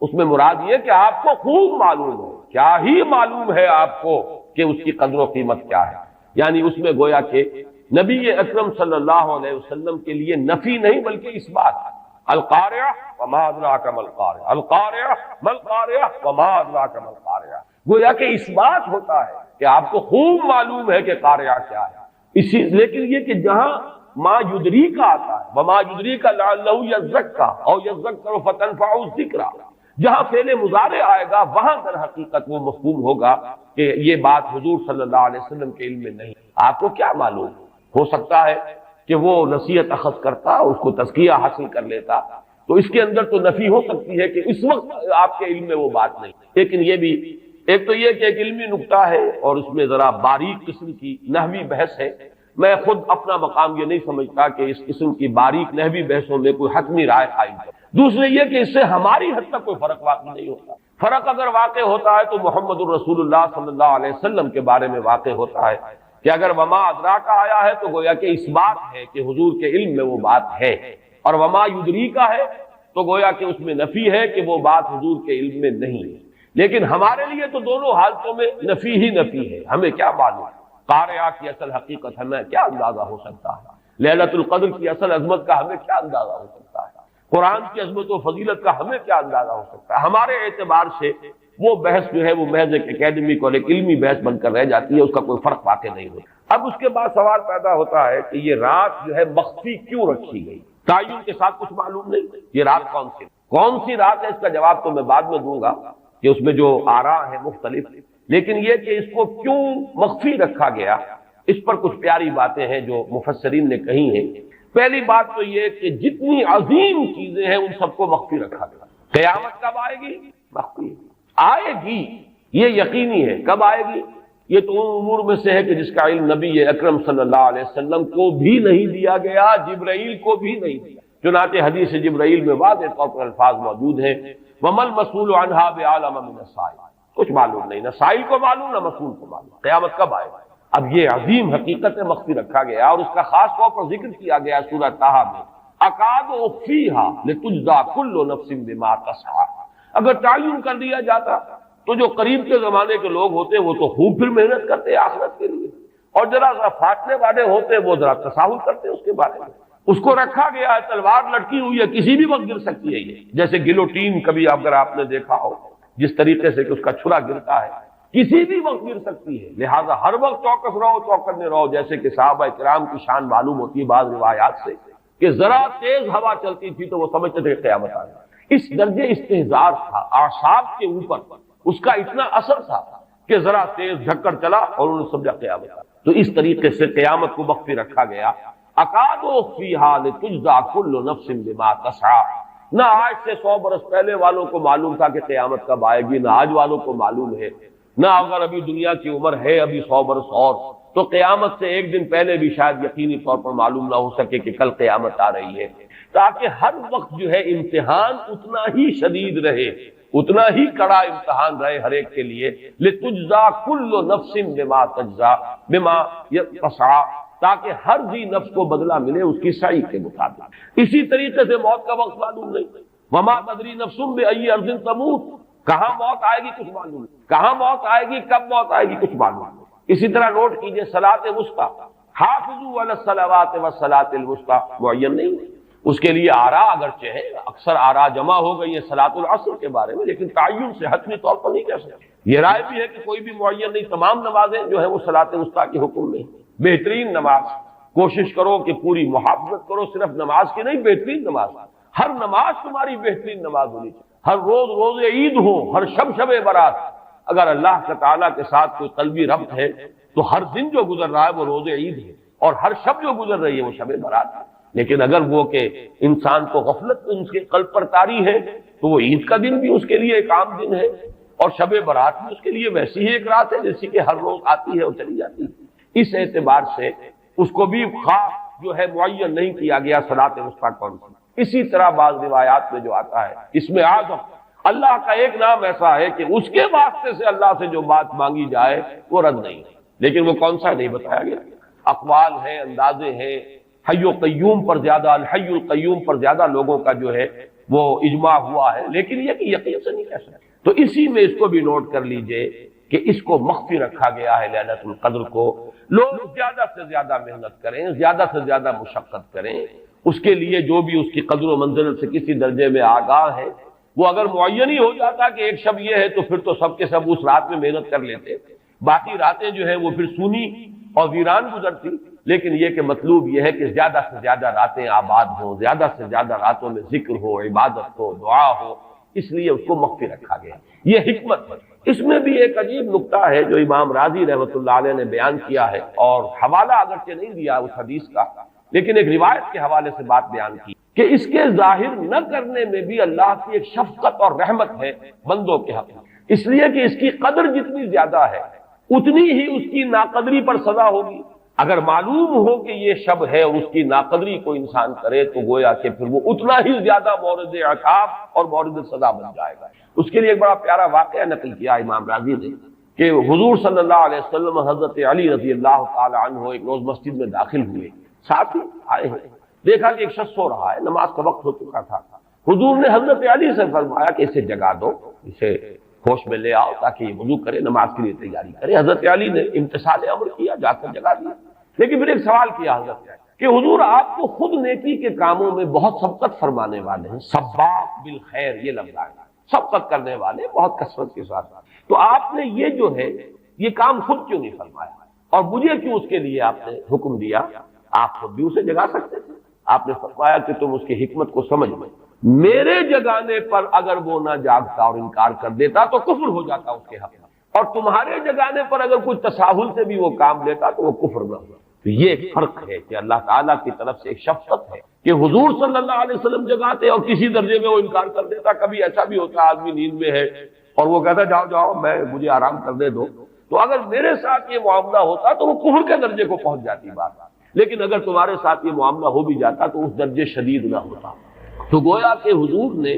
اس میں مراد یہ کہ آپ کو خوب معلوم ہو، کیا ہی معلوم ہے آپ کو کہ اس کی قدر و قیمت کیا ہے، یعنی اس میں گویا کہ نبی اکرم صلی اللہ علیہ وسلم کے لیے نفی نہیں بلکہ اس بات، القارعہ وما ادراک ما القارعہ، القارعہ ما القارعہ وما ادراک ما القارعہ، گویا کہ اس بات ہوتا ہے کہ آپ کو خوب معلوم ہے کہ قارعہ کیا ہے۔ اسی لیکن یہ کہ جہاں ما یدریک آتا ہے وما یدریک لعلہ یزکا او یذکر فتنفع الذکرى، جہاں فعل مضارع آئے گا وہاں در حقیقت وہ مفہوم ہوگا کہ یہ بات حضور صلی اللہ علیہ وسلم کے علم میں نہیں۔ آپ کو کیا معلوم، ہو سکتا ہے کہ وہ نصیحت اخذ کرتا، اس کو تزکیہ حاصل کر لیتا، تو اس کے اندر تو نفی ہو سکتی ہے کہ اس وقت آپ کے علم میں وہ بات نہیں۔ لیکن یہ بھی ایک تو یہ کہ ایک علمی نکتہ ہے اور اس میں ذرا باریک قسم کی نحوی بحث ہے۔ میں خود اپنا مقام یہ نہیں سمجھتا کہ اس قسم کی باریک نحوی بحثوں میں کوئی حتمی رائے قائم کرے۔ دوسرے یہ کہ اس سے ہماری حد تک کوئی فرق واقع نہیں ہوتا۔ فرق اگر واقع ہوتا ہے تو محمد الرسول اللہ صلی اللہ علیہ وسلم کے بارے میں واقع ہوتا ہے کہ اگر وما ادراکا آیا ہے تو گویا کہ اس بات ہے کہ حضور کے علم میں وہ بات ہے، اور وما یدریکا ہے تو گویا کہ اس میں نفی ہے کہ وہ بات حضور کے علم میں نہیں ہے۔ لیکن ہمارے لیے تو دونوں حالتوں میں نفی ہی نفی ہے۔ ہمیں کیا معلوم قارعہ کی اصل حقیقت ہمیں کیا اندازہ ہو سکتا ہے، لیلۃ القدر کی اصل عظمت کا ہمیں کیا اندازہ ہو سکتا ہے، قرآن کی عظمت و فضیلت کا ہمیں کیا اندازہ ہو سکتا ہے۔ ہمارے اعتبار سے وہ بحث جو ہے وہ محض ایک اکیڈمک اور ایک علمی بحث بن کر رہ جاتی ہے، اس کا کوئی فرق واقع نہیں ہوتا۔ اب اس کے بعد سوال پیدا ہوتا ہے کہ یہ رات جو ہے مخفی کیوں رکھی گئی؟ تعین کے ساتھ کچھ معلوم نہیں یہ رات کون سی رات ہے، اس کا جواب تو میں بعد میں دوں گا کہ اس میں جو آراء ہیں مختلف، لیکن یہ کہ اس کو کیوں مخفی رکھا گیا اس پر کچھ پیاری باتیں ہیں جو مفسرین نے کہی ہیں۔ پہلی بات تو یہ کہ جتنی عظیم چیزیں ہیں ان سب کو مخفی رکھا گیا۔ قیامت کب آئے گی؟ مخفی آئے گی، یہ یقینی ہے۔ کب آئے گی؟ یہ تو ان امور میں سے ہے کہ جس کا علم نبی اکرم صلی اللہ علیہ وسلم کو بھی نہیں دیا گیا، جبرائیل کو بھی نہیں دیا۔ چنانچہ حدیث جبرائیل میں واضح طور پر الفاظ موجود ہیں وَمَا الْمَسْئُولُ عَنْهَا بِأَعْلَمَ مِنَ السَّائِلِ، کچھ معلوم نہیں، نہ سائل کو معلوم نہ مسئول کو معلوم قیامت کب آئے گا۔ اب یہ عظیم حقیقت مخفی رکھا گیا اور اس کا خاص طور پر ذکر کیا گیا سورہ طٰہٰ میں، اکاد اخفیھا لتجزی کل نفس بما تسعی۔ اگر تعین کر دیا جاتا تو جو قریب کے زمانے کے لوگ ہوتے وہ تو خوب پھر محنت کرتے آخرت کے لیے، اور ذرا فاٹنے والے ہوتے وہ ذرا تساہل کرتے اس کے بارے میں۔ اس کو رکھا گیا ہے، تلوار لٹکی ہوئی ہے، کسی بھی وقت گر سکتی ہے، یہ جیسے گلوٹین کبھی اگر آپ نے دیکھا ہو جس طریقے سے کہ اس کا چھرا گرتا ہے، کسی بھی وقت گر سکتی ہے، لہذا ہر وقت چوکس رہو، چوکنے رہو، جیسے کہ صحابہ کرام کی شان معلوم ہوتی ہے بعض روایات سے کہ ذرا تیز ہوا چلتی تھی تو وہ سمجھتے تھے کہ قیامت آ گئی۔ اس درجے استحضار تھا اعصاب کے اوپر، اس کا اتنا اثر تھا کہ ذرا تیز جھکڑ چلا اور انہوں نے سمجھا قیامت آ گئی۔ تو اس طریقے سے قیامت کو مخفی رکھا گیا۔ اکاد اخفیھا لتجزی کل نفس بما تسعی۔ نہ آج سے 100 برس پہلے والوں کو معلوم تھا کہ قیامت کب آئے گی، نہ آج والوں کو معلوم ہے، نہ اگر ابھی دنیا کی عمر ہے ابھی 100 برس اور تو قیامت سے ایک دن پہلے بھی شاید یقینی طور پر معلوم نہ ہو سکے کہ کل قیامت آ رہی ہے، تاکہ ہر وقت جو ہے امتحان اتنا ہی شدید رہے، اتنا ہی کڑا امتحان رہے ہر ایک کے لیے۔ لتجزی کل نفس بما تجزی بما تسعی، تاکہ ہر ذی نفس کو بدلہ ملے اس کی سعی کے مطابق۔ اسی طریقے سے موت کا وقت معلوم نہیں، وما تدری نفس بأی ارض تموت، کہاں موت آئے گی کچھ معلوم نہیں، کہاں موت آئے گی، کب موت آئے گی کچھ معلوم نہیں۔ اسی طرح نوٹ کیجئے صلاۃ وسطیٰ، حافظوا علی الصلوات والصلاۃ الوسطیٰ معین نہیں، اس کے لیے آراء اگرچہ ہے، اکثر آراء جمع ہو گئی ہیں صلاۃ العصر کے بارے میں، لیکن تعین سے حتمی طور پر نہیں کہہ سکتے۔ یہ رائے بھی ہے کہ کوئی بھی معین نہیں، تمام نمازیں جو ہیں وہ صلاۃ وسطیٰ کے حکم میں۔ بہترین نماز کوشش کرو کہ پوری محافظت کرو، صرف نماز کی نہیں، بہترین نماز، ہر نماز تمہاری بہترین نماز ہونی چاہیے، ہر روز روز عید ہو، ہر شب برات۔ اگر اللہ تعالیٰ کے ساتھ کوئی قلبی ربط ہے تو ہر دن جو گزر رہا ہے وہ روز عید ہے، اور ہر شب جو گزر رہی ہے وہ شب برات ہے۔ لیکن اگر وہ کہ انسان کو غفلت ان کے قلب پر طاری ہے تو وہ عید کا دن بھی اس کے لیے ایک عام دن ہے، اور شب برات بھی اس کے لیے ویسی ہی ایک رات ہے جیسی کہ ہر روز آتی ہے اور چلی جاتی ہے۔ اس اعتبار سے اس کو بھی خاص جو ہے معین نہیں کیا گیا صلاۃ وسطیٰ کون سی۔ اسی طرح بعض روایات میں جو آتا ہے اس میں اعظم، اللہ کا ایک نام ایسا ہے کہ اس کے واسطے سے اللہ سے جو بات مانگی جائے وہ رد نہیں، لیکن وہ کون سا نہیں بتایا گیا۔ اقوال ہیں، اندازے ہیں، حی و قیوم پر زیادہ، الحی القیوم پر زیادہ لوگوں کا جو ہے وہ اجماع ہوا ہے، لیکن یہ کہ یقین سے نہیں کہہ سکتے۔ تو اسی میں اس کو بھی نوٹ کر لیجئے کہ اس کو مخفی رکھا گیا ہے لیلۃ القدر کو۔ لوگ زیادہ سے زیادہ محنت کریں، زیادہ سے زیادہ مشقت کریں، اس کے لیے جو بھی اس کی قدر و منزلت سے کسی درجے میں آگاہ ہے، وہ اگر معین ہی ہو جاتا کہ ایک شب یہ ہے تو پھر تو سب کے سب اس رات میں محنت کر لیتے، باقی راتیں جو ہیں وہ پھر سونی اور ویران گزرتی۔ لیکن یہ کہ مطلوب یہ ہے کہ زیادہ سے زیادہ راتیں آباد ہوں، زیادہ سے زیادہ راتوں میں ذکر ہو، عبادت ہو، دعا ہو، اس لیے اس کو مخفی رکھا گیا. یہ حکمت ہے. اس میں بھی ایک عجیب نکتہ ہے جو امام راضی رحمۃ اللہ علیہ نے بیان کیا ہے، اور حوالہ اگرچہ نہیں دیا اس حدیث کا، لیکن ایک روایت کے حوالے سے بات بیان کی کہ اس کے ظاہر نہ کرنے میں بھی اللہ کی ایک شفقت اور رحمت ہے بندوں کے حق میں، اس لیے کہ اس کی قدر جتنی زیادہ ہے اتنی ہی اس کی ناقدری پر سزا ہوگی. اگر معلوم ہو کہ یہ شب ہے اور اس کی ناقدری کو انسان کرے تو گویا کہ پھر وہ اتنا ہی زیادہ مورد عقاب اور مورد سزا بن جائے گا. اس کے لیے ایک بڑا پیارا واقعہ نقل کیا امام راضی نے کہ حضور صلی اللہ علیہ وسلم حضرت علی رضی اللہ تعالی عنہ ایک روز مسجد میں داخل ہوئے، ساتھ ہی آئے ہیں، دیکھا کہ ایک شخص سو رہا ہے، نماز کا وقت ہو چکا تھا. حضور نے حضرت علی سے فرمایا کہ اسے جگا دو، اسے ہوش میں لے آؤ تاکہ یہ وضو کرے، نماز کے لیے تیاری کرے. حضرت علی نے امتثال امر کیا، جا کر جگا دیا. لیکن پھر ایک سوال کیا حضرت علی کہ حضور آپ تو خود نیکی کے کاموں میں بہت سبقت فرمانے والے ہیں، سباق بالخیر یہ لفظ آیا، سبقت کرنے والے بہت کثرت کے ساتھ، تو آپ نے یہ جو ہے یہ کام خود کیوں نہیں فرمایا اور مجھے کیوں اس کے لیے آپ نے حکم دیا؟ آپ خود بھی اسے جگا سکتے تھے. آپ نے فرمایا کہ تم اس کی حکمت کو سمجھ لو، میرے جگانے پر اگر وہ نہ جاگتا اور انکار کر دیتا تو کفر ہو جاتا اس کے حق میں، اور تمہارے جگانے پر اگر کوئی تساہل سے بھی وہ کام لیتا تو وہ کفر نہ ہوا. تو یہ ایک فرق ہے کہ اللہ تعالیٰ کی طرف سے ایک شفقت ہے کہ حضور صلی اللہ علیہ وسلم جگاتے اور کسی درجے میں وہ انکار کر دیتا. کبھی ایسا بھی ہوتا آدمی نیند میں ہے اور وہ کہتا جاؤ جاؤ مجھے آرام کرنے دو، تو اگر میرے ساتھ یہ معاملہ ہوتا تو وہ کفر کے درجے کو پہنچ جاتی بات. لیکن اگر تمہارے ساتھ یہ معاملہ ہو بھی جاتا تو اس درجے شدید نہ ہوتا. تو گویا کہ حضور نے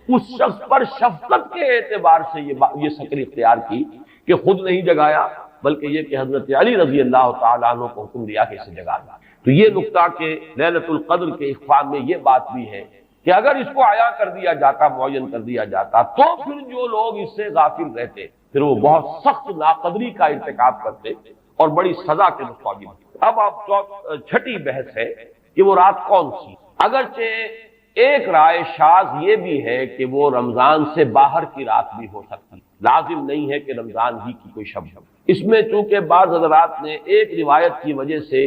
اس شخص پر شفقت کے اعتبار سے یہ شکل اختیار کی کہ خود نہیں جگایا، بلکہ یہ کہ حضرت علی رضی اللہ تعالیٰ عنہ کو حکم دیا کہ اسے جگا دیا. تو یہ نقطہ کہ لیلۃ القدر کے اخفاء میں یہ بات بھی ہے کہ اگر اس کو عیاں کر دیا جاتا، معین کر دیا جاتا، تو پھر جو لوگ اس سے غافل رہتے پھر وہ بہت سخت ناقدری کا ارتکاب کرتے اور بڑی سزا کے مستوجب ہوتے. اب آپ چھٹی بحث ہے کہ وہ رات کون سی. اگرچہ ایک رائے شاذ یہ بھی ہے کہ وہ رمضان سے باہر کی رات بھی ہو سکتی، لازم نہیں ہے کہ رمضان ہی کی کوئی شب. اس میں چونکہ بعض حضرات نے ایک روایت کی وجہ سے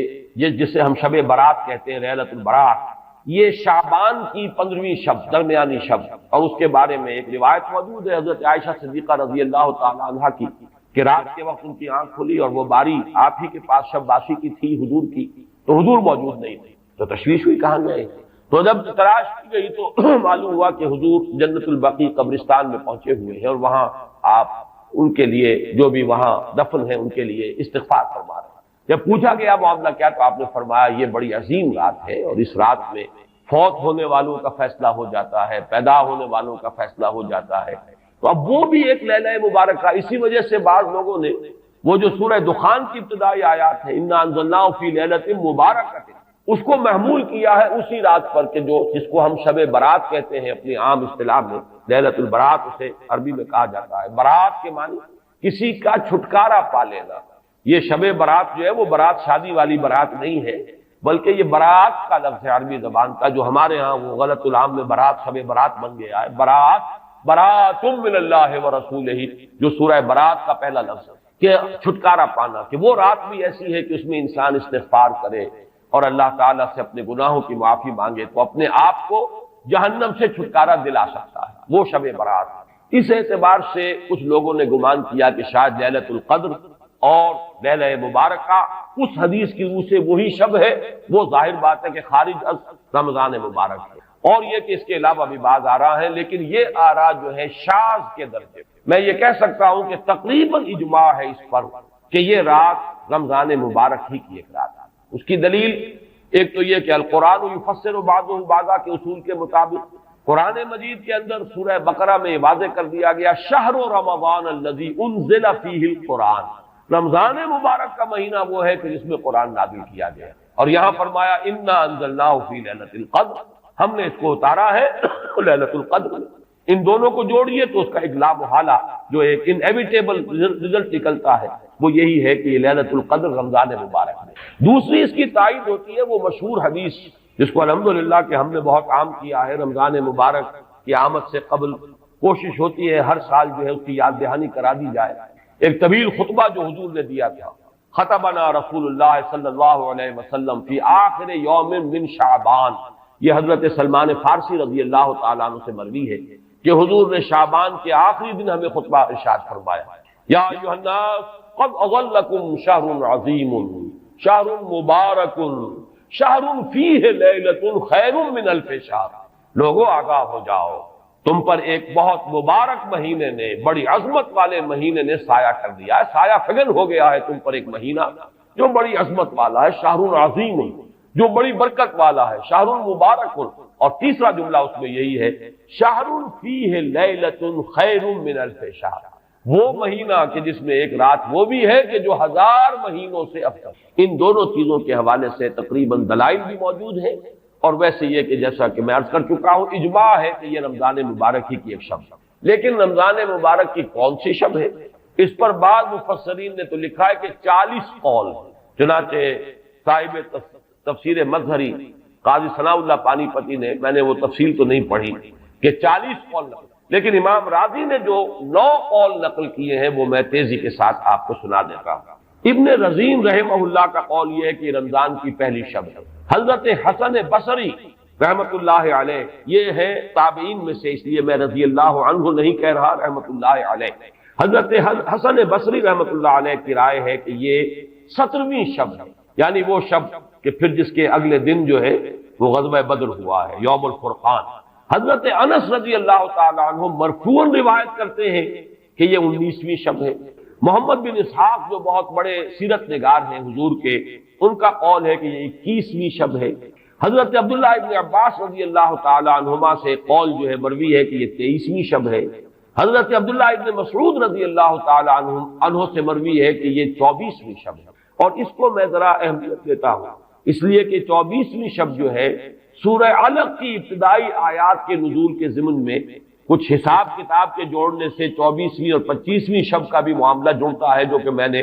جسے ہم شب برات کہتے ہیں، لیلۃ البرات، یہ شعبان کی 15ویں شب، درمیانی شب، اور اس کے بارے میں ایک روایت موجود ہے حضرت عائشہ صدیقہ رضی اللہ تعالی عنہا کی کہ رات کے وقت ان کی آنکھ کھلی اور وہ باری آپ ہی کے پاس شب باسی کی تھی حضور کی، تو حضور موجود نہیں تھے. تو تشویش ہوئی کہاں گئے. تو جب تلاش کی گئی تو معلوم ہوا کہ حضور جنت البقیع قبرستان میں پہنچے ہوئے ہیں اور وہاں آپ ان کے لیے جو بھی وہاں دفن ہیں ان کے لیے استغفار فرما رہے ہیں. جب پوچھا گیا معاملہ کیا تو آپ نے فرمایا یہ بڑی عظیم رات ہے اور اس رات میں فوت ہونے والوں کا فیصلہ ہو جاتا ہے، پیدا ہونے والوں کا فیصلہ ہو جاتا ہے. تو اب وہ بھی ایک لیلہ مبارکہ. اسی وجہ سے بعض لوگوں نے وہ جو سورہ دخان کی ابتدائی آیات ہے انا انزلناہ فی لیلۃ مبارکۃ، اس کو محمول کیا ہے اسی رات پر کہ جس کو ہم شب برات کہتے ہیں اپنی عام اصطلاح میں. لیلۃ البرات اسے عربی میں کہا جاتا ہے. برات کے معنی کسی کا چھٹکارا پا لینا. یہ شب برات جو ہے وہ برات شادی والی برات نہیں ہے، بلکہ یہ برات کا لفظ ہے عربی زبان کا، جو ہمارے ہاں وہ غلط العام میں برات شب برات بن گیا ہے. برات من اللہ ورسولہ، جو سورہ برات کا پہلا لفظ ہے کہ چھٹکارا پانا، کہ وہ رات بھی ایسی ہے کہ اس میں انسان استغفار کرے اور اللہ تعالیٰ سے اپنے گناہوں کی معافی مانگے تو اپنے آپ کو جہنم سے چھٹکارا دلا سکتا ہے. وہ شب برات. اس اعتبار سے کچھ لوگوں نے گمان کیا کہ شاید لیلۃ القدر اور لیلہ مبارکہ اس حدیث کی روح سے وہی شب ہے. وہ ظاہر بات ہے کہ خارج از رمضان مبارک ہے. اور یہ کہ اس کے علاوہ بھی بعض آراء ہیں، لیکن یہ آراء جو ہے شاذ کے درجے. میں یہ کہہ سکتا ہوں کہ تقریباً اجماع ہے اس پر کہ یہ رات رمضان مبارک ہی کی ایک رات ہے. اس کی دلیل ایک تو یہ کہ القرآن یفسر بعضہ بعضا کے اصول کے مطابق قرآن مجید کے اندر سورہ بقرہ میں واضح کر دیا گیا شہر رمضان الذی انزل فیہ القرآن، رمضان مبارک کا مہینہ وہ ہے کہ جس میں قرآن نازل کیا گیا. اور یہاں فرمایا انا انزلناہ فی لیلۃ القدر، ہم نے اس کو اتارا ہے لیلۃ القدر. ان دونوں کو جوڑیے تو اس کا ایک لا محالہ جو ایک انیویٹیبل رزلٹ نکلتا ہے وہ یہی ہے کہ یہ لیلۃ القدر رمضان مبارک ہے. دوسری اس کی تائید ہوتی ہے وہ مشہور حدیث جس کو الحمدللہ کہ ہم نے بہت عام کیا ہے. رمضان مبارک کی آمد سے قبل کوشش ہوتی ہے ہر سال جو ہے اس کی یاد دہانی کرا دی جائے. ایک طویل خطبہ جو حضور نے دیا تھا، خطبنا رسول اللہ صلی اللہ علیہ وسلم فی آخر یوم من شعبان، یہ حضرت سلمان فارسی رضی اللہ تعالیٰ عنہ سے مروی ہے کہ حضور نے شعبان کے آخری دن ہمیں خطبہ ارشاد فرمایا، یا ایھا الناس قد اظلکم شہر عظیم شہر مبارک شہر فیہ لیلۃ خیر من الف شہر، لوگوں آگاہ ہو جاؤ، تم پر ایک بہت مبارک مہینے نے، بڑی عظمت والے مہینے نے سایہ کر دیا ہے، سایہ فگن ہو گیا ہے تم پر ایک مہینہ جو بڑی عظمت والا ہے، شہر عظیم جو بڑی برکت والا ہے، شہر مبارک، اور تیسرا جملہ اس میں یہی ہے شہر فیہ لیلۃ خیر من الف شہر، وہ مہینہ کہ جس میں ایک رات وہ بھی ہے کہ جو 1000 مہینوں سے افضل۔ ان دونوں چیزوں کے حوالے سے تقریباً دلائل بھی موجود ہیں، اور ویسے یہ کہ جیسا کہ میں عرض کر چکا ہوں اجماع ہے کہ یہ رمضان مبارک ہی کی ایک شب ہے، لیکن رمضان مبارک کی کون سی شب ہے، اس پر بعض مفسرین نے تو لکھا ہے کہ 40 قول، چنانچہ صاحب تفسیر مظہری قاضی ثناء اللہ پانی پتی نے، میں نے وہ تفصیل تو نہیں پڑھی کہ 40 قول نقل، لیکن امام راضی نے جو 9 قول نقل کیے ہیں وہ میں تیزی کے ساتھ آپ کو سنا دیتا ہوں۔ ابن رزین رحمہ اللہ کا قول یہ ہے کہ رمضان کی پہلی شب ہے۔ حضرت حسن بصری رحمت اللہ علیہ، یہ ہے تابعین میں سے، اس لیے میں رضی اللہ عنہ نہیں کہہ رہا، رحمت اللہ علیہ، حضرت حسن بصری رحمت اللہ علیہ کی رائے ہے کہ یہ 17ویں شب ہے، یعنی وہ شب کہ پھر جس کے اگلے دن جو ہے وہ غزوہ بدر ہوا ہے، یوم الفرقان۔ حضرت انس رضی اللہ تعالی عنہ مرفوعاً روایت کرتے ہیں کہ یہ 19ویں شب ہے۔ محمد بن اسحاق جو بہت بڑے سیرت نگار ہیں حضور کے، ان کا قول ہے کہ یہ 21ویں شب ہے۔ حضرت عبداللہ ابن عباس رضی اللہ تعالی عنہما سے قول جو ہے مروی ہے کہ یہ 23ویں شب ہے۔ حضرت عبداللہ ابن مسعود رضی اللہ تعالی عنہ سے مروی ہے کہ یہ 24ویں شب ہے، اور اس کو میں ذرا اہمیت دیتا ہوں اس لیے کہ 24ویں شب جو ہے سورہ علق کی ابتدائی آیات کے نزول کے ضمن میں کچھ حساب کتاب کے جوڑنے سے 24ویں اور 25ویں شب کا بھی معاملہ جڑتا ہے، جو کہ میں نے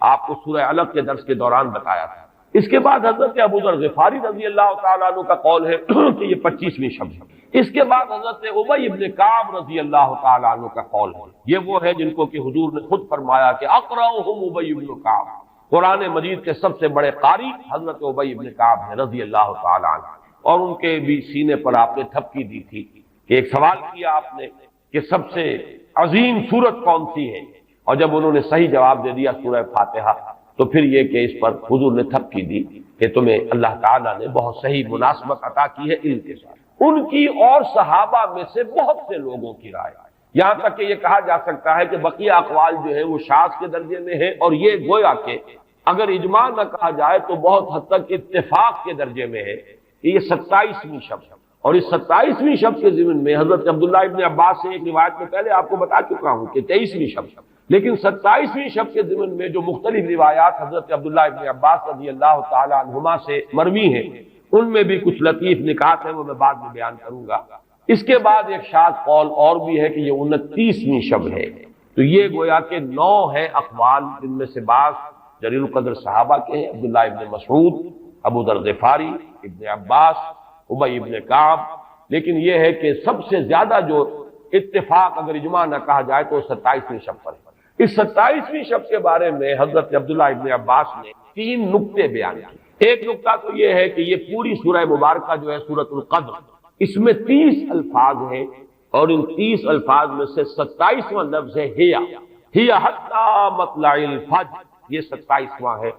آپ کو سورہ علق کے درس کے دوران بتایا تھا۔ اس کے بعد حضرت ابو ذر غفاری رضی اللہ تعالیٰ عنہ کا قول ہے کہ یہ 25ویں شب ہے۔ اس کے بعد حضرت ابی ابن کعب رضی اللہ تعالیٰ عنہ کا قول ہے، یہ وہ ہے جن کو کہ حضور نے خود فرمایا کہ اقرأہم ابی ابن کعب، قرآن مجید کے سب سے بڑے قاری حضرت ابی ابن کعب ہیں رضی اللہ تعالیٰ عنہ، اور ان کے بھی سینے پر آپ نے تھپکی دی تھی کہ ایک سوال کیا آپ نے کہ سب سے عظیم سورت کون سی ہے، اور جب انہوں نے صحیح جواب دے دیا سورہ فاتحہ، تو پھر یہ کہ اس پر حضور نے تھپکی دی کہ تمہیں اللہ تعالیٰ نے بہت صحیح مناسبت عطا کی ہے علم کے ساتھ۔ ان کی اور صحابہ میں سے بہت سے لوگوں کی رائے، یہاں تک کہ یہ کہا جا سکتا ہے کہ بقیہ اقوال جو ہے وہ شاذ کے درجے میں ہے، اور یہ گویا کہ اگر اجماع نہ کہا جائے تو بہت حد تک اتفاق کے درجے میں ہے کہ یہ 27ویں شب ہے۔ اور اس 27ویں شب کے ضمن میں حضرت عبداللہ ابن عباس سے ایک روایت میں پہلے آپ کو بتا چکا ہوں کہ 23ویں شب، لیکن 27ویں شب کے ضمن میں جو مختلف روایات حضرت عبداللہ ابن عباس رضی اللہ تعالی عنہما سے مروی ہیں، ان میں بھی کچھ لطیف نکات ہیں، وہ میں بعد میں بیان کروں گا۔ اس کے بعد ایک شاذ قول اور بھی ہے کہ یہ 29ویں شب ہے۔ تو یہ گویا کہ 9 ہے اقوال، جن میں سے بعض جلیل القدر صحابہ کے ہیں، عبداللہ ابن مسعود، ابو ذر غفاری، ابن عباس، ابی ابن کعب، لیکن یہ ہے کہ سب سے زیادہ جو اتفاق اگر اجماع نہ کہا جائے تو 27ویں شب پر ہے۔ اس 27ویں شب کے بارے میں حضرت عبداللہ ابن عباس نے 3 نکتے بیان کیے۔ ایک نکتہ تو یہ ہے کہ یہ پوری سورہ مبارکہ جو ہے سورۃ القدر، اس میں 30 الفاظ ہیں، اور ان 30 الفاظ میں سے 27واں لفظ ہے ہی حتی مطلع الفجر، یہ 27واں ہے۔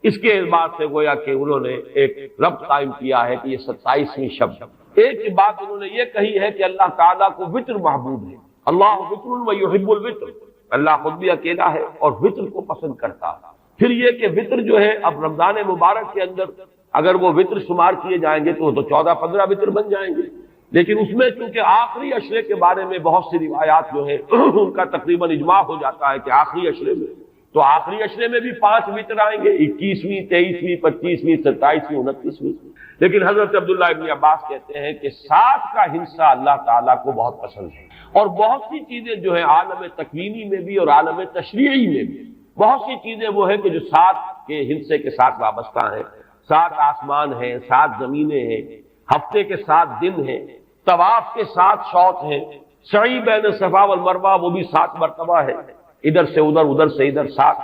اس کے اعتبار سے گویا کہ انہوں نے ایک ربط قائم کیا ہے کہ یہ 27ویں شب۔ ایک بات انہوں نے یہ کہی ہے کہ اللہ تعالیٰ کو وطر محبوب ہے، اللہ وطر و یحب الوطر، اللہ خود بھی اکیلا ہے اور وطر کو پسند کرتا ہے۔ پھر یہ کہ وطر جو ہے اب رمضان مبارک کے اندر اگر وہ وطر شمار کیے جائیں گے تو 14-15 وطر بن جائیں گے، لیکن اس میں چونکہ آخری عشرے کے بارے میں بہت سی روایات جو ہے ان کا تقریباً اجماع ہو جاتا ہے کہ آخری عشرے میں، تو آخری عشرے میں بھی 5 وطر آئیں گے، 21ویں، 23ویں، 25ویں، 27ویں، 29ویں۔ لیکن حضرت عبداللہ ابن عباس کہتے ہیں کہ 7 کا ہندسہ اللہ تعالیٰ کو بہت پسند ہے، اور بہت سی چیزیں جو ہیں عالم تکوینی میں بھی اور عالم تشریعی میں بھی بہت سی چیزیں وہ ہیں کہ جو 7 کے ہندسے کے ساتھ وابستہ ہیں۔ 7 آسمان ہیں، 7 زمینیں ہیں، ہفتے کے 7 دن ہیں، طواف کے 7 شوط ہیں، سعی بین صفا والمروہ وہ بھی 7 مرتبہ ہے، ادھر سے ادھر، ادھر سے ادھر 7۔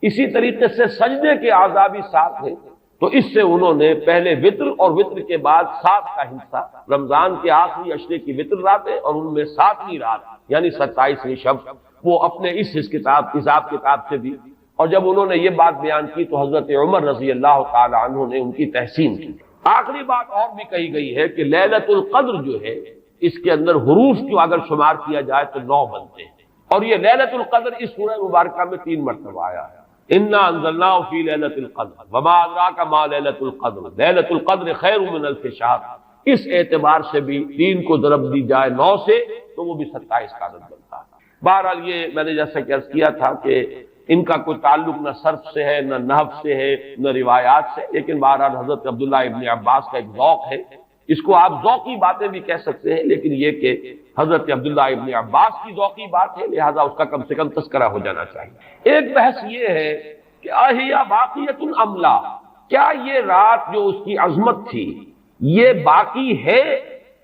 اسی طریقے سے سجدے کے اعضاء بھی 7 ہیں، تو اس سے انہوں نے پہلے وطر اور وطر کے بعد 7 کا حصہ، رمضان کے آخری عشرے کی وطر راتیں اور ان میں 7ویں رات یعنی 27ویں شب، وہ اپنے اس حساب کتاب سے بھی. اور جب انہوں نے یہ بات بیان کی تو حضرت عمر رضی اللہ تعالی عنہ نے ان کی تحسین کی. آخری بات اور بھی کہی گئی ہے کہ لیلۃ القدر جو ہے اس کے اندر حروف کو اگر شمار کیا جائے تو 9 بنتے ہیں، اور یہ لیلۃ القدر اس سورہ مبارکہ میں 3 مرتبہ آیا ہے. انا انزلناہ فی لیلۃ القدر وما ادراک ما لیلۃ القدر لیلۃ القدر خیر من الف شہر. اس اعتبار سے بھی 3 کو ضرب دی جائے 9 سے تو وہ بھی 27 کا عدد بنتا ہے. بہرحال یہ میں نے جیسا کہ عرض کیا تھا کہ ان کا کوئی تعلق نہ صرف سے ہے، نہ نحو سے ہے، نہ روایات سے، لیکن بہرحال حضرت عبداللہ ابن عباس کا ایک ذوق ہے. اس کو آپ ذوقی باتیں بھی کہہ سکتے ہیں، لیکن یہ کہ حضرت عبداللہ ابن عباس کی ذوقی بات ہے، لہذا اس کا کم سے کم تذکرہ ہو جانا چاہیے. ایک بحث یہ ہے کہ احیا باقیۃ ام لا، کیا یہ رات جو اس کی عظمت تھی یہ باقی ہے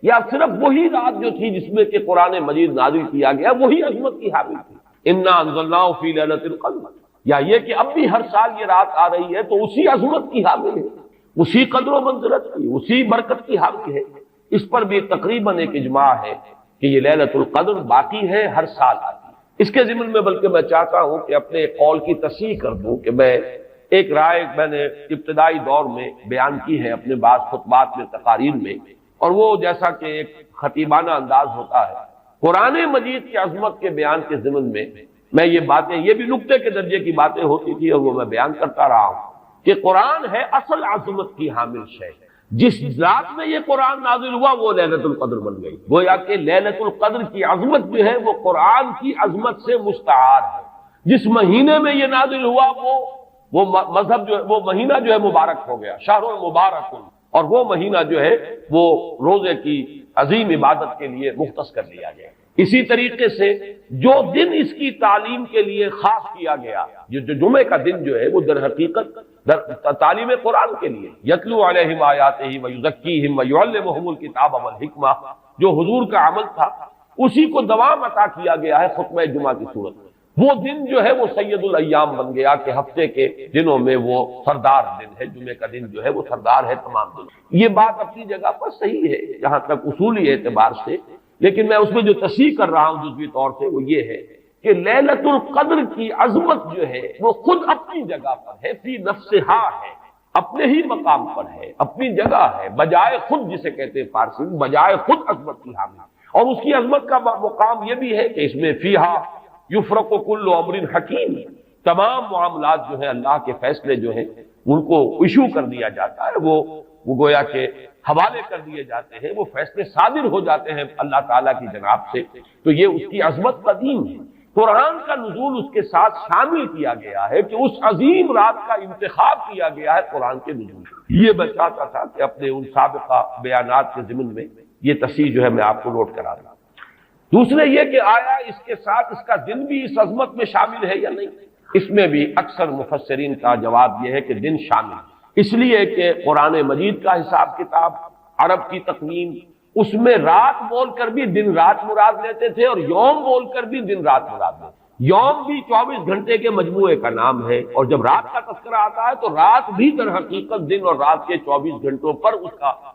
یا صرف وہی رات جو تھی جس میں کہ قرآن مجید نازل کیا گیا وہی عظمت کی حامل تھی؟ انا انزلناہ فی لیلۃ القدر، یا یہ کہ اب بھی ہر سال یہ رات آ رہی ہے تو اسی عظمت کی حامل ہے، اسی قدر و منزلت کی، اسی برکت کی حامل ہے؟ اس پر بھی تقریباً ایک اجماع ہے کہ یہ لیلۃ القدر باقی ہے، ہر سال آتی ہے. اس کے ضمن میں بلکہ میں چاہتا ہوں کہ اپنے قول کی تصحیح کر دوں کہ میں ایک رائے میں نے ابتدائی دور میں بیان کی ہے اپنے بعض خطبات میں، تقاریر میں، اور وہ جیسا کہ ایک خطیبانہ انداز ہوتا ہے قرآن مجید کی عظمت کے بیان کے ضمن میں یہ باتیں، یہ بھی نقطے کے درجے کی باتیں ہوتی تھی اور وہ میں بیان کرتا رہا ہوں کہ قرآن ہے اصل عظمت کی حامل شے. جس رات میں یہ قرآن نازل ہوا وہ لیلۃ القدر بن گئی. گویا کہ لیلۃ القدر کی عظمت جو ہے وہ قرآن کی عظمت سے مستعار ہے. جس مہینے میں یہ نازل ہوا وہ مذہب جو ہے، وہ مہینہ جو ہے مبارک ہو گیا، شہر مبارک، اور وہ مہینہ جو ہے وہ روزے کی عظیم عبادت کے لیے مختص کر لیا گیا. اسی طریقے سے جو دن اس کی تعلیم کے لیے خاص کیا گیا، جو جمعے کا دن جو ہے وہ در حقیقت تعلیم قرآن کے لیے، یتلو علیہم آیاتہ ویزکیہم ویعلمہم الکتاب والحکمہ، جو حضور کا عمل تھا اسی کو دوام عطا کیا گیا ہے خطبہ جمعہ کی صورت میں. وہ دن جو ہے وہ سید الایام بن گیا کہ ہفتے کے دنوں میں وہ سردار دن ہے، جمعے کا دن جو ہے وہ سردار ہے تمام دن. یہ بات اپنی جگہ پر صحیح ہے جہاں تک اصولی اعتبار سے، لیکن میں اس میں جو تصحیح کر رہا ہوں جزوی طور سے وہ یہ ہے کہ لیلۃ القدر کی عظمت جو ہے وہ خود اپنی جگہ پر ہے، فی نفسہا ہے، اپنے ہی مقام پر ہے، اپنی جگہ ہے، بجائے خود، جسے کہتے ہیں فارسی میں بجائے خود عظمت کی حامل. اور اس کی عظمت کا مقام یہ بھی ہے کہ اس میں فیہا یفرق کل امر حکیم، تمام معاملات جو ہیں اللہ کے فیصلے جو ہیں ان کو ایشو کر دیا جاتا ہے، وہ گویا کہ حوالے کر دیے جاتے ہیں، وہ فیصلے صادر ہو جاتے ہیں اللہ تعالیٰ کی جناب سے. تو یہ اس کی عظمت قدیم ہے. قرآن کا نزول اس کے ساتھ شامل کیا گیا ہے کہ اس عظیم رات کا انتخاب کیا گیا ہے قرآن کے نزول. یہ میں چاہتا تھا کہ اپنے ان سابقہ بیانات کے ضمن میں یہ تصحیح جو ہے میں آپ کو نوٹ کرا دوں. دوسرے یہ کہ آیا اس کے ساتھ اس کا دن بھی اس عظمت میں شامل ہے یا نہیں؟ اس میں بھی اکثر مفسرین کا جواب یہ ہے کہ دن شامل ہے، اس لیے کہ قرآن مجید کا حساب کتاب، عرب کی تقویم، اس میں رات بول کر بھی دن رات مراد لیتے تھے اور یوم بول کر بھی دن رات مراد لیتے. یوم بھی 24 گھنٹے کے مجموعے کا نام ہے، اور جب رات کا تذکرہ آتا ہے تو رات بھی در حقیقت دن اور رات کے 24 گھنٹوں پر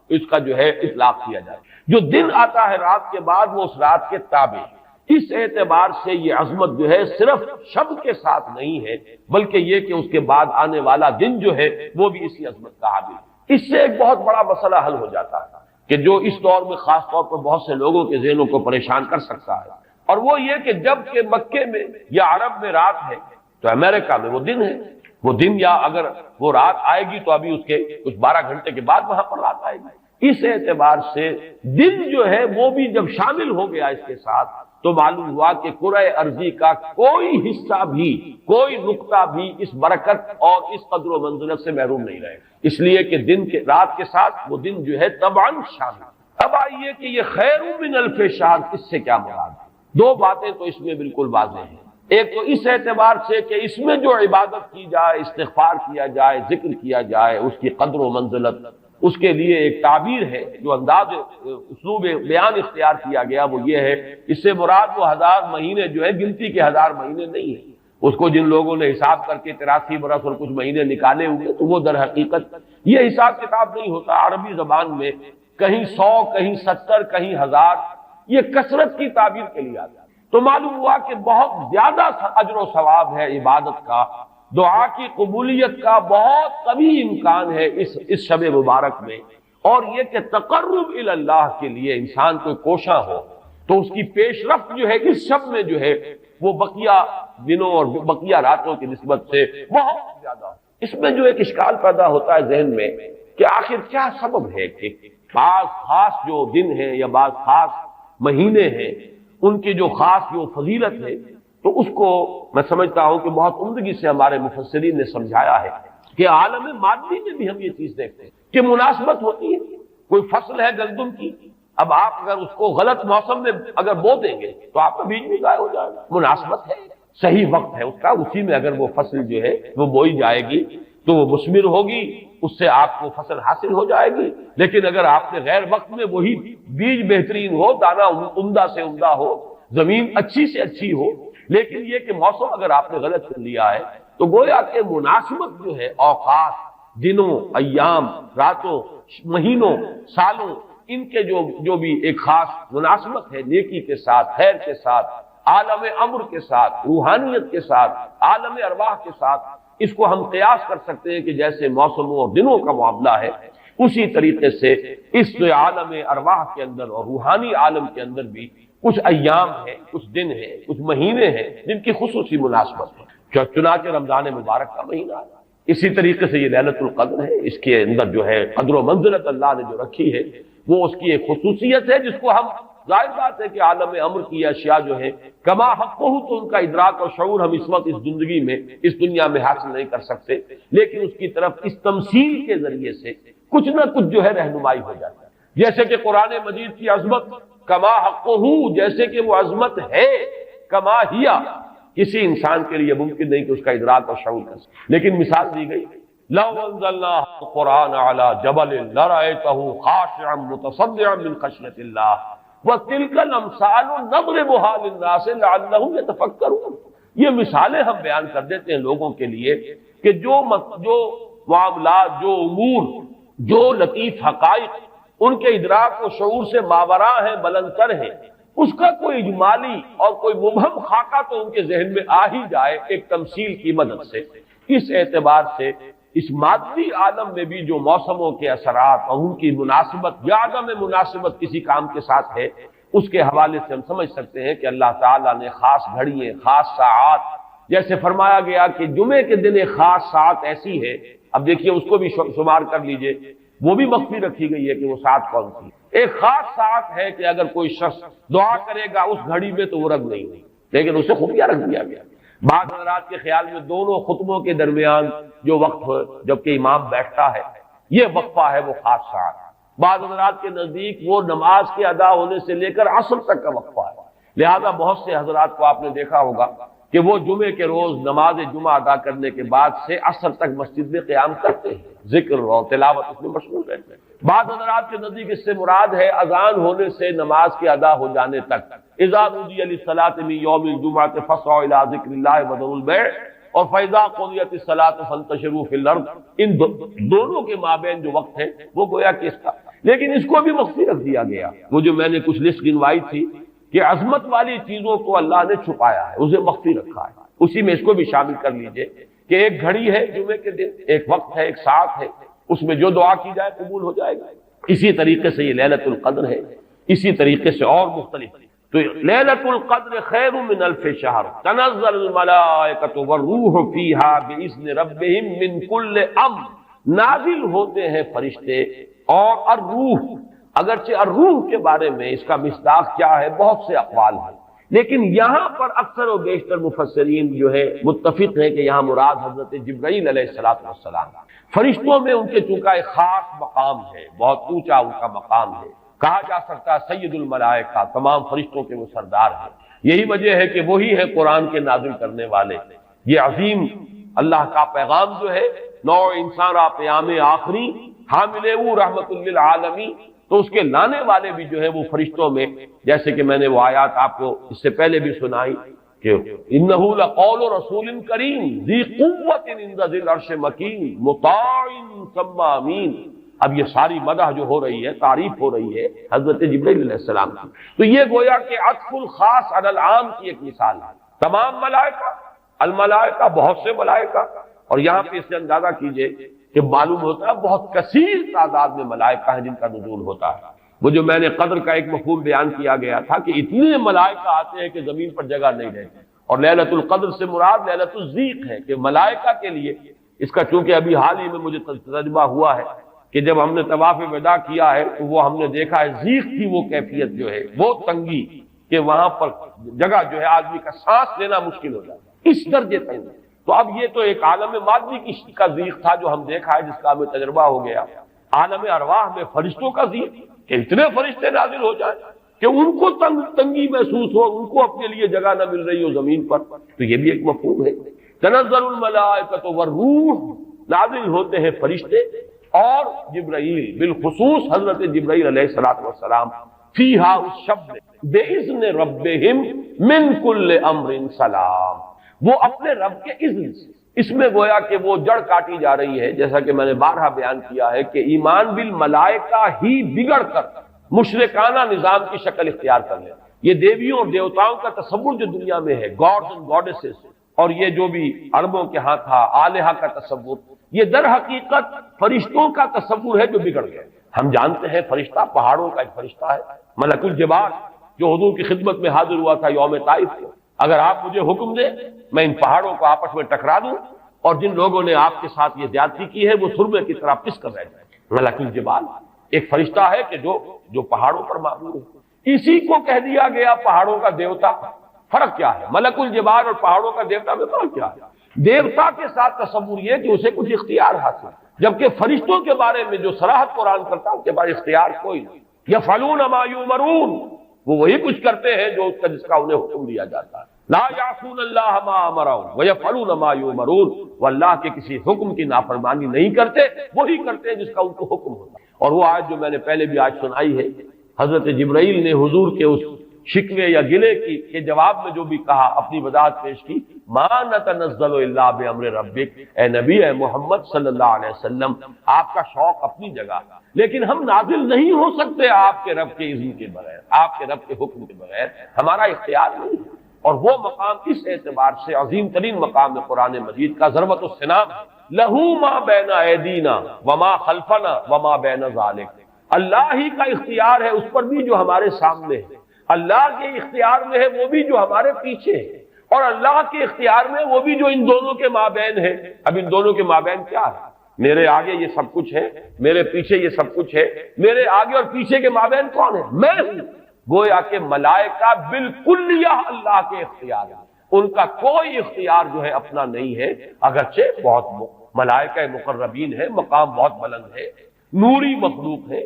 اس کا جو ہے اطلاق کیا جائے. جو دن آتا ہے رات کے بعد وہ اس رات کے تابع. اس اعتبار سے یہ عظمت جو ہے صرف شب کے ساتھ نہیں ہے، بلکہ یہ کہ اس کے بعد آنے والا دن جو ہے وہ بھی اسی عظمت کا حامل. اس سے ایک بہت بڑا مسئلہ حل ہو جاتا ہے کہ جو اس دور میں خاص طور پر بہت سے لوگوں کے ذہنوں کو پریشان کر سکتا ہے، اور وہ یہ کہ جب کہ مکے میں یا عرب میں رات ہے تو امریکہ میں وہ دن ہے. وہ دن یا اگر وہ رات آئے گی تو ابھی اس کے کچھ 12 گھنٹے کے بعد وہاں پر رات آئے گی. اس اعتبار سے دن جو ہے وہ بھی جب شامل ہو گیا اس کے ساتھ تو معلوم ہوا کہ کرۂ ارضی کا کوئی حصہ بھی، کوئی نقطہ بھی اس برکت اور اس قدر و منزلت سے محروم نہیں رہے، اس لیے کہ دن کے رات کے ساتھ وہ دن جو ہے طبعاً شامل. اب آئیے کہ یہ خیر من الف شہر اس سے کیا مراد ہے؟ دو باتیں تو اس میں بالکل واضح ہیں. ایک تو اس اعتبار سے کہ اس میں جو عبادت کی جائے، استغفار کیا جائے، ذکر کیا جائے، اس کی قدر و منزلت، اس کے لیے ایک تعبیر ہے، جو انداز اسلوب بیان اختیار کیا گیا وہ یہ ہے، اس سے مراد وہ 1000 مہینے جو ہے گنتی کے 1000 مہینے نہیں ہیں، اس کو جن لوگوں نے حساب کر کے 83 برس اور کچھ مہینے نکالے ہوئے تو وہ در حقیقت یہ حساب کتاب نہیں ہوتا. عربی زبان میں کہیں 100 کہیں 70 کہیں 1000 یہ کثرت کی تعبیر کے لیے آتا ہے. تو معلوم ہوا کہ بہت زیادہ اجر و ثواب ہے عبادت کا، دعا کی قبولیت کا بہت قوی امکان ہے اس شب مبارک میں. اور یہ کہ تقرب الی اللہ کے لیے انسان کوئی کوشاں ہو تو اس کی پیش رفت جو ہے اس شب میں جو ہے وہ بقیہ دنوں اور بقیہ راتوں کی نسبت سے بہت زیادہ. اس میں جو ایک اشکال پیدا ہوتا ہے ذہن میں کہ آخر کیا سبب ہے کہ بعض خاص جو دن ہیں یا بعض خاص مہینے ہیں ان کی جو خاص جو فضیلت ہے، تو اس کو میں سمجھتا ہوں کہ بہت عمدگی سے ہمارے مفسرین نے سمجھایا ہے کہ عالم مادی میں بھی ہم یہ چیز دیکھتے ہیں کہ مناسبت ہوتی ہے. کوئی فصل ہے گندم کی، اب آپ اگر اس کو غلط موسم میں اگر بو دیں گے تو آپ کا بیج بھی ضائع ہو جائے گا. مناسبت ہے، صحیح وقت ہے اس کا، اسی میں اگر وہ فصل جو ہے وہ بوئی جائے گی تو وہ مثمر ہوگی، اس سے آپ کو فصل حاصل ہو جائے گی. لیکن اگر آپ نے غیر وقت میں وہی بیج بہترین ہو، دانا عمدہ سے عمدہ ہو، زمین اچھی سے اچھی ہو، لیکن یہ کہ موسم اگر آپ نے غلط کر لیا ہے تو گویا کہ مناسبت جو ہے اوقات، دنوں، ایام، راتوں، مہینوں، سالوں، ان کے جو بھی ایک خاص مناسبت ہے نیکی کے ساتھ، خیر کے ساتھ، عالم امر کے ساتھ، روحانیت کے ساتھ، عالم ارواح کے ساتھ، اس کو ہم قیاس کر سکتے ہیں کہ جیسے موسموں اور دنوں کا معاملہ ہے اسی طریقے سے اس عالم ارواح کے اندر اور روحانی عالم کے اندر بھی کچھ ایام ہیں، کچھ دن ہیں، کچھ مہینے ہیں جن کی خصوصی مناسبت ہے. چنانچہ رمضان مبارک کا مہینہ ہے، اسی طریقے سے یہ لیلۃ القدر ہے، اس کے اندر جو ہے قدر و منزلت اللہ نے جو رکھی ہے وہ اس کی ایک خصوصیت ہے جس کو ہم ظاہر بات ہے کہ عالم امر کی اشیاء جو ہے کما حق ہو تو ان کا ادراک اور شعور ہم اس وقت اس زندگی میں اس دنیا میں حاصل نہیں کر سکتے، لیکن اس کی طرف اس تمثیل کے ذریعے سے کچھ نہ کچھ جو ہے رہنمائی ہو جاتا ہے. جیسے کہ قرآن مجید کی عظمت کما حق ہو، جیسے کہ وہ عظمت ہے، کما ہیا کسی انسان کے لیے ممکن نہیں کہ اس کا ادراک اور شعور کر سکے. لیکن مثال دی گئی لو انزلنا القرآن على جبل لرأيته خاشعا متصدعا من خشية الله وتلك الامثال نضربها للناس لعلهم يتفكرون. یہ مثالیں ہم بیان کر دیتے ہیں لوگوں کے لیے کہ جو معاملات، جو امور، جو لطیف حقائق ان کے ادراک و شعور سے ماوراء ہیں، بلندتر ہیں، اس کا کوئی اجمالی اور کوئی مبہم خاکہ تو ان کے ذہن میں آ ہی جائے ایک تمثیل کی مدد سے. اس اعتبار سے اس مادی عالم میں بھی جو موسموں کے اثرات اور ان کی مناسبت یا عدم مناسبت کسی کام کے ساتھ ہے، اس کے حوالے سے ہم سمجھ سکتے ہیں کہ اللہ تعالیٰ نے خاص گھڑیاں، خاص ساعات، جیسے فرمایا گیا کہ جمعے کے دن ایک خاص ساعت ایسی ہے، اب دیکھیے اس کو بھی شمار کر لیجئے، وہ بھی مخفی رکھی گئی ہے کہ وہ ساعت کون سی. ایک خاص ساعت ہے کہ اگر کوئی شخص دعا کرے گا اس گھڑی میں تو وہ رد نہیں ہوئی، لیکن اسے خفیہ رکھ دیا گیا. بعض حضرات کے خیال میں دونوں خطبوں کے درمیان جو وقت ہو جبکہ امام بیٹھتا ہے یہ وقفہ ہے وہ خاص ساعت. بعض حضرات کے نزدیک وہ نماز کے ادا ہونے سے لے کر عصر تک کا وقفہ ہے. لہذا بہت سے حضرات کو آپ نے دیکھا ہوگا کہ وہ جمعے کے روز نماز جمعہ ادا کرنے کے بعد سے عصر تک مسجد میں قیام کرتے ہیں، ذکر اور تلاوت اس میں مشغول رہتے ہیں. بعض حضرات کے نزدیک اس سے مراد ہے اذان ہونے سے نماز کے ادا ہو جانے تک، اذا نودی للصلاۃ من یوم الجمعۃ فاسعوا الی ذکر اللہ وذروا البیع اور فاذا قضیت الصلاۃ فانتشروا فی الارض. ان دونوں کے مابین جو وقت ہے وہ گویا کہ اس کا، لیکن اس کو بھی مخفی رکھ دیا گیا. وہ جو میں نے کچھ لسٹ گنوائی تھی کہ عظمت والی چیزوں کو اللہ نے چھپایا ہے، اسے مخفی رکھا ہے، اسی میں اس کو بھی شامل کر لیجئے کہ ایک گھڑی ہے جمعے کے دن، ایک وقت ہے، ایک ساعت ہے، اس میں جو دعا کی جائے قبول ہو جائے گا. اسی طریقے سے یہ لیلۃ القدر ہے، اسی طریقے سے اور مختلف. تو لیلۃ القدر خیر من الف شہر تنزل الملائکۃ والروح فیہا باذن ربہم من کل امر. نازل ہوتے ہیں فرشتے اور الروح. اگرچہ الروح کے بارے میں اس کا مصداق کیا ہے بہت سے اقوال ہیں، لیکن یہاں پر اکثر و بیشتر مفسرین جو ہے متفق ہیں کہ یہاں مراد حضرت جبرائیل علیہ السلام. فرشتوں میں ان کے چونکہ ایک خاص مقام ہے، بہت اونچا ان کا مقام ہے، کہا جا سکتا ہے سید الملائکہ، تمام فرشتوں کے وہ سردار ہیں. یہی وجہ ہے کہ وہی ہے قرآن کے نازل کرنے والے. یہ عظیم اللہ کا پیغام جو ہے نو انسان را پیام آخری حامل وہ رحمت للعالمین، تو اس کے لانے والے بھی جو ہے وہ فرشتوں میں، جیسے کہ میں نے وہ آیات آپ کو اس سے پہلے بھی سنائی کہ انہ لقول رسول کریم ذی قوت عند ذی العرش مکین مطاع ثم امین. اب یہ ساری مدح جو ہو رہی ہے، تعریف ہو رہی ہے حضرت جبرائیل علیہ السلام کی، تو یہ گویا کہ عطف الخاص علی العام کی ایک مثال ہے. تمام ملائکہ، الملائکہ بہت سے ملائکہ، اور یہاں پہ اس سے اندازہ کیجئے کہ معلوم ہوتا ہے بہت کثیر تعداد میں ملائکہ ہیں جن کا نزول ہوتا ہے. وہ جو میں نے قدر کا ایک مفہوم بیان کیا گیا تھا کہ اتنے ملائکہ آتے ہیں کہ زمین پر جگہ نہیں رہتی، اور لیلۃ القدر سے مراد لیلۃ الضیق ہے کہ ملائکہ کے لیے اس کا چونکہ ابھی حال ہی میں مجھے تجربہ ہوا ہے کہ جب ہم نے طواف وداع کیا ہے تو وہ ہم نے دیکھا ہے ضیق کی وہ کیفیت جو ہے، وہ تنگی کہ وہاں پر جگہ جو ہے آدمی کا سانس لینا مشکل ہو جاتا ہے، اس درجے تنگ. تو اب یہ تو ایک عالم مادی کی کا ضیق تھا جو ہم دیکھا ہے، جس کا ہمیں تجربہ ہو گیا. عالم ارواح میں فرشتوں کا ضیق کہ اتنے فرشتے نازل ہو جائیں کہ ان کو تنگی محسوس ہو، ان کو اپنے لیے جگہ نہ مل رہی ہو زمین پر، تو یہ بھی ایک مفہوم ہے. تنزل الملائکۃ والروح، نازل ہوتے ہیں فرشتے اور جبرائیل، بالخصوص حضرت جبرائیل علیہ السلام، فیہا اس شب میں بِإِذْنِ رَبِّهِمْ مِنْ كُلِّ أَمْرٍ سلام، وہ اپنے رب کے اذن سے. اس میں گویا کہ وہ جڑ کاٹی جا رہی ہے، جیسا کہ میں نے بارہا بیان کیا ہے کہ ایمان بالملائکہ ہی بگڑ کر مشرکانہ نظام کی شکل اختیار کر لے. یہ دیویوں اور دیوتاؤں کا تصور جو دنیا میں ہے، گاڈز اینڈ گاڈیسز، اور یہ جو بھی عربوں کے ہاں تھا آلہہ کا تصور، یہ در حقیقت فرشتوں کا تصور ہے جو بگڑ گیا. ہم جانتے ہیں فرشتہ پہاڑوں کا ایک فرشتہ ہے، ملک الجبال، جو حضور کی خدمت میں حاضر ہوا تھا یوم طائف کو. اگر آپ مجھے حکم دیں میں ان پہاڑوں کو آپس میں ٹکرا دوں، اور جن لوگوں نے آپ کے ساتھ یہ زیادتی کی ہے وہ سرمے کی طرح پس کر رہ جائیں. ملک الجبال ایک فرشتہ ہے کہ جو پہاڑوں پر معمور ہے. اسی کو کہہ دیا گیا پہاڑوں کا دیوتا. فرق کیا ہے ملک الجبال اور پہاڑوں کا دیوتا میں؟ فرق کیا ہے؟ دیوتا کے ساتھ تصور یہ کہ اسے کچھ اختیار حاصل، جبکہ فرشتوں کے بارے میں جو صراحت قرآن کرتا ہے ان کے پاس اختیار کوئی نہیں. یفعلون ما یؤمرون، وہ وہی کچھ کرتے ہیں جو جس کا انہیں حکم دیا جاتا ہے. لا یعصون اللہ ما امرهم ویفعلون ما یؤمرون، وہ اللہ کے کسی حکم کی نافرمانی نہیں کرتے، وہی کرتے ہیں جس کا ان کو حکم ہوتا ہے. اور وہ آیت جو میں نے پہلے بھی آج سنائی ہے، حضرت جبرائیل نے حضور کے اس شکوے یا گلے کی کے جواب میں جو بھی کہا، اپنی وضاحت پیش کی، ما نتنزل الا بامر ربک، اے نبی، اے محمد صلی اللہ علیہ وسلم، آپ کا شوق اپنی جگہ، لیکن ہم نازل نہیں ہو سکتے آپ کے رب کے اذن کے بغیر، آپ کے رب کے حکم کے بغیر، ہمارا اختیار نہیں ہے. اور وہ مقام اس اعتبار سے عظیم ترین مقام ہے قرآن مجید کا، ضربۃ السنام، لہو ما بین ایدینا وما خلفنا وما بین ذالک. اللہ ہی کا اختیار ہے اس پر بھی جو ہمارے سامنے ہے، اللہ کے اختیار میں ہے وہ بھی جو ہمارے پیچھے ہے، اور اللہ کے اختیار میں وہ بھی جو ان دونوں کے مابین ہے. اب ان دونوں کے مابین کیا ہے؟ میرے آگے یہ سب کچھ ہے، میرے پیچھے یہ سب کچھ ہے. میرے آگے اور پیچھے کے مابین کون ہے؟ میں ہوں. گویا کہ ملائکہ بالکلیہ اللہ کے اختیار ہے، ان کا کوئی اختیار جو ہے اپنا نہیں ہے، اگرچہ بہت ملائکہ مقربین ہے، مقام بہت بلند ہے، نوری مخلوق ہے.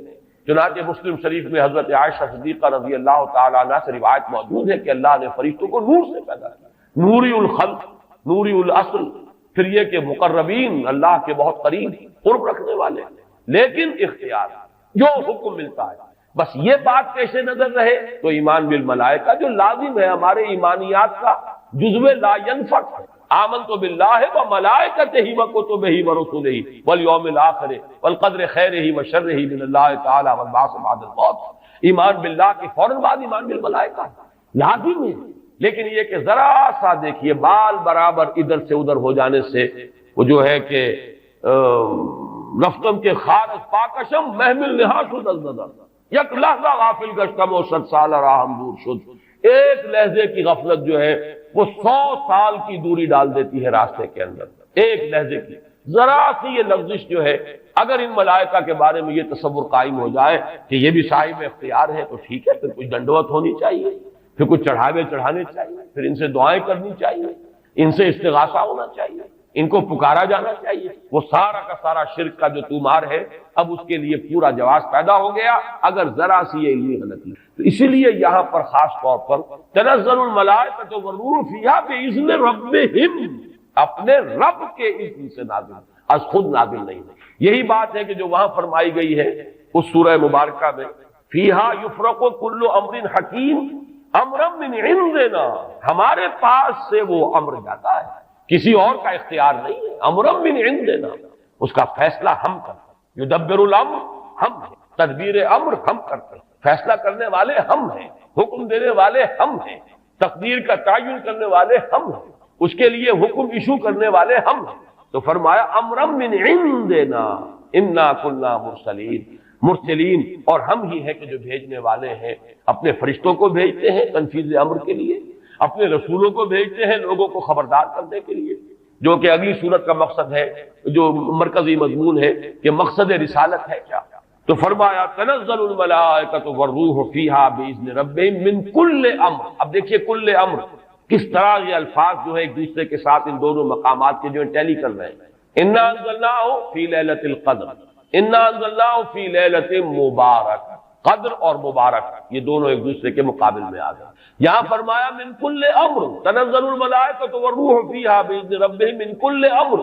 چنانچہ مسلم شریف میں حضرت عائشہ صدیقہ رضی اللہ تعالیٰ عنہ سے روایت موجود ہے کہ اللہ نے فرشتوں کو نور سے پیدا کیا، نوری الخلق، نوری الاصل. پھر یہ کہ مقربین، اللہ کے بہت قریب قرب رکھنے والے، لیکن اختیار جو حکم ملتا ہے. بس یہ بات پیش نظر رہے تو ایمان بالملائکہ جو لازم ہے ہمارے ایمانیات کا جزو لا ينفک ہے. آمنت باللہ وملائکتہ وکتبہ ورسلہ والیوم الآخر والقدر خیرہ وشرہ من اللہ تعالی والبعث بعد الموت. ایمان باللہ کے فوراً بعد ایمان بالملائکہ لازم ہے. لیکن یہ کہ ذرا سا دیکھیے بال برابر ادھر سے ادھر ہو جانے سے وہ جو ہے کہ رفتم کے خارج پاکشم محمل نہا شد الزدر، یک لحظہ غافل گشتم و 100 سال راہم دور شد. ایک لحظے کی غفلت جو ہے وہ 100 سال کی دوری ڈال دیتی ہے راستے کے اندر. ایک لحظے کی ذرا سی یہ لفظش جو ہے، اگر ان ملائکہ کے بارے میں یہ تصور قائم ہو جائے کہ یہ بھی صاحب اختیار ہے تو ٹھیک ہے، پھر کچھ دنڈوت ہونی چاہیے، پھر کچھ چڑھاوے چڑھانے چاہیے، پھر ان سے دعائیں کرنی چاہیے، ان سے استغاثہ ہونا چاہیے، ان کو پکارا جانا چاہیے. وہ سارا کا سارا شرک کا جو طومار ہے اب اس کے لیے پورا جواز پیدا ہو گیا اگر ذرا سی یہ علمی غلطی. تو اسی لیے یہاں پر خاص طور پر تنزل الملائکۃ والروح فیہا بإذن ربہم، اپنے رب کے اذن سے نازل، از خود نازل نہیں. یہی بات ہے کہ جو وہاں فرمائی گئی ہے اس سورہ مبارکہ میں، فیہا یفرق کل امر حکیم امرا من عندنا، ہمارے پاس سے وہ امر جاتا ہے، کسی اور کا اختیار نہیں ہے۔ امرا من عندنا، اس کا فیصلہ ہم کرتے ہیں۔ یدبر الامر، ہم ہیں، تدبیر امر ہم کرتے ہیں، فیصلہ کرنے والے ہم ہیں، حکم دینے والے ہم ہیں، تقدیر کا تعین کرنے والے ہم ہیں، اس کے لیے حکم ایشو کرنے والے ہم ہیں۔ تو فرمایا امرا من عندنا انا کنا مرسلین، اور ہم ہی ہیں کہ جو بھیجنے والے ہیں، اپنے فرشتوں کو بھیجتے ہیں تنفیذ امر کے لیے، اپنے رسولوں کو بھیجتے ہیں لوگوں کو خبردار کرنے کے لیے، جو کہ اگلی صورت کا مقصد ہے، جو مرکزی مضمون ہے کہ مقصد رسالت ہے کیا۔ تو فرمایا تنزل الملائکۃ والروح فیہا باذن ربہم من کل امر۔ اب دیکھیے کل امر کس طرح یہ الفاظ جو ہے ایک دوسرے کے ساتھ ان دونوں مقامات کے جو ٹیلی کر رہے ہیں۔ انا انزلناہ فی لیلۃ القدر، انا انزلناہ فی لیلۃ مبارک، قدر اور مبارک یہ دونوں ایک دوسرے کے مقابل میں آ گئے۔ یہاں فرمایا من کل امر، تنزل الملائکۃ والروح فیہا باذن ربہم من کل امر،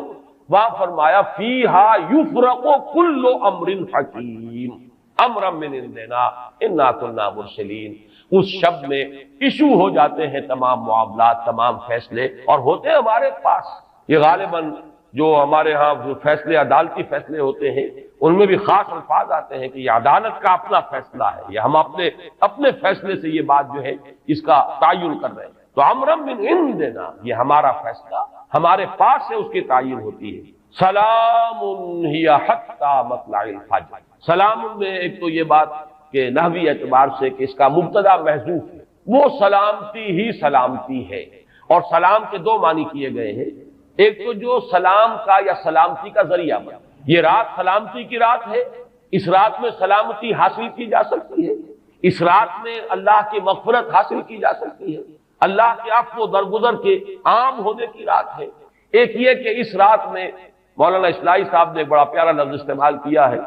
وہاں فرمایا فیہا یفرق کل امر حکیم امرا من عندنا انا کنا مرسلین۔ اس شب میں ایشو ہو جاتے ہیں تمام معاملات، تمام فیصلے، اور ہوتے ہیں ہمارے پاس۔ یہ غالباً جو ہمارے ہاں جو فیصلے عدالتی فیصلے ہوتے ہیں ان میں بھی خاص الفاظ آتے ہیں کہ یہ عدالت کا اپنا فیصلہ ہے، یہ ہم اپنے فیصلے سے یہ بات جو ہے اس کا تعین کر رہے ہیں۔ تو امرا من عندنا، یہ ہمارا فیصلہ ہمارے پاس سے اس کی تعین ہوتی ہے۔ سلام ہی حتی مطلع الفجر، سلام میں ایک تو یہ بات کہ نحوی اعتبار سے کہ اس کا مبتدا محذوف ہے، وہ سلامتی ہی سلامتی ہے، اور سلام کے دو معنی کیے گئے ہیں۔ ایک تو جو سلام کا یا سلامتی کا ذریعہ بنا، یہ رات سلامتی کی رات ہے، اس رات میں سلامتی حاصل کی جا سکتی ہے، اس رات میں اللہ کی مغفرت حاصل کی جا سکتی ہے، اللہ کے عفو و درگزر کے عام ہونے کی رات ہے۔ ایک یہ کہ اس رات میں مولانا اصلاحی صاحب نے ایک بڑا پیارا لفظ استعمال کیا ہے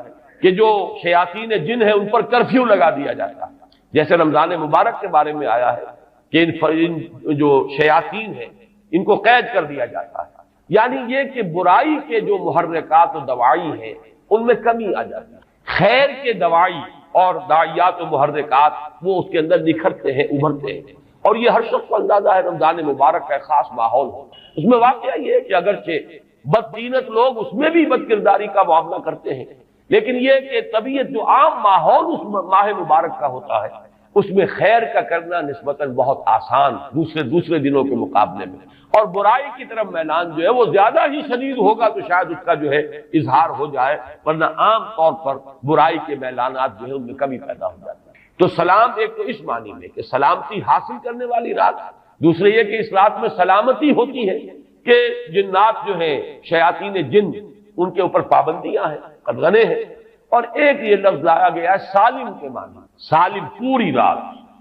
کہ جو شیاطین جن ہیں ان پر کرفیو لگا دیا جاتا ہے، جیسے رمضان مبارک کے بارے میں آیا ہے کہ ان جو شیاطین ہیں ان کو قید کر دیا جاتا ہے، یعنی یہ کہ برائی کے جو محرکات و دوائی ہیں ان میں کمی آ جاتی ہے، خیر کے دوائی اور داعیات و محرکات وہ اس کے اندر نکھرتے ہیں، ابھرتے ہیں، اور یہ ہر شخص کو اندازہ ہے رمضان مبارک کا ایک خاص ماحول ہو۔ اس میں واقعہ یہ ہے کہ اگرچہ بدطینت لوگ اس میں بھی بد کرداری کا معاملہ کرتے ہیں، لیکن یہ کہ طبیعت جو عام ماحول اس ماہ مبارک کا ہوتا ہے اس میں خیر کا کرنا نسبتاً بہت آسان دوسرے دنوں کے مقابلے میں، اور برائی کی طرف میلان جو ہے وہ زیادہ ہی شدید ہوگا تو شاید اس کا جو ہے اظہار ہو جائے، ورنہ عام طور پر برائی کے میلانات جو ہے ان میں کمی پیدا ہو جاتا ہے۔ تو سلام ایک تو اس معنی میں کہ سلامتی حاصل کرنے والی رات، دوسرے یہ کہ اس رات میں سلامتی ہوتی ہے کہ جنات جو ہیں شیاطین جن ان کے اوپر پابندیاں ہیں، قدغنے ہیں، اور ایک یہ لفظ لایا گیا ہے سالم کے معنی، سالم پوری رات،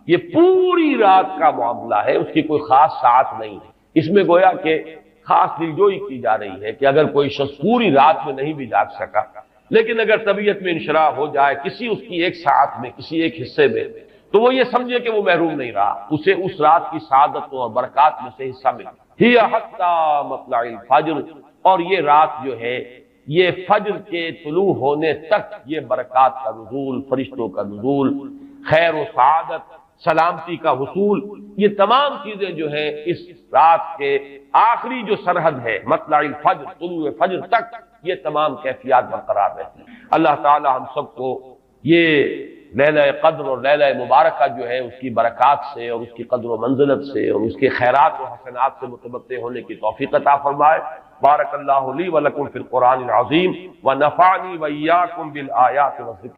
یہ پوری رات کا معاملہ ہے، اس کی کوئی خاص ساعت نہیں ہے۔ اس میں گویا کہ خاص دلجوئی کی جا رہی ہے کہ اگر کوئی شخص پوری رات میں نہیں بھی جاگ سکا لیکن اگر طبیعت میں انشراح ہو جائے کسی اس کی ایک ساعت میں، کسی ایک حصے میں، تو وہ یہ سمجھے کہ وہ محروم نہیں رہا، اسے اس رات کی سعادتوں اور برکات میں سے حصہ ملا۔ ہی حتی مطلع الفجر، اور یہ رات جو ہے یہ فجر کے طلوع ہونے تک یہ برکات کا نزول، فرشتوں کا نزول، خیر و سعادت، سلامتی کا حصول، یہ تمام چیزیں جو ہیں اس رات کے آخری جو سرحد ہے مطلع الفجر، طلوع فجر تک یہ تمام کیفیات برقرار رہتی ہیں۔ اللہ تعالی ہم سب کو یہ لیلہ قدر اور لیلہ مبارکہ جو ہے اس کی برکات سے اور اس کی قدر و منزلت سے اور اس کے خیرات و حسنات سے متمتع ہونے کی توفیق عطا فرمائے۔ بارک اللہ لی و لکم فی القرآن العظیم ونفعنی و ایاکم بالآیات والذکر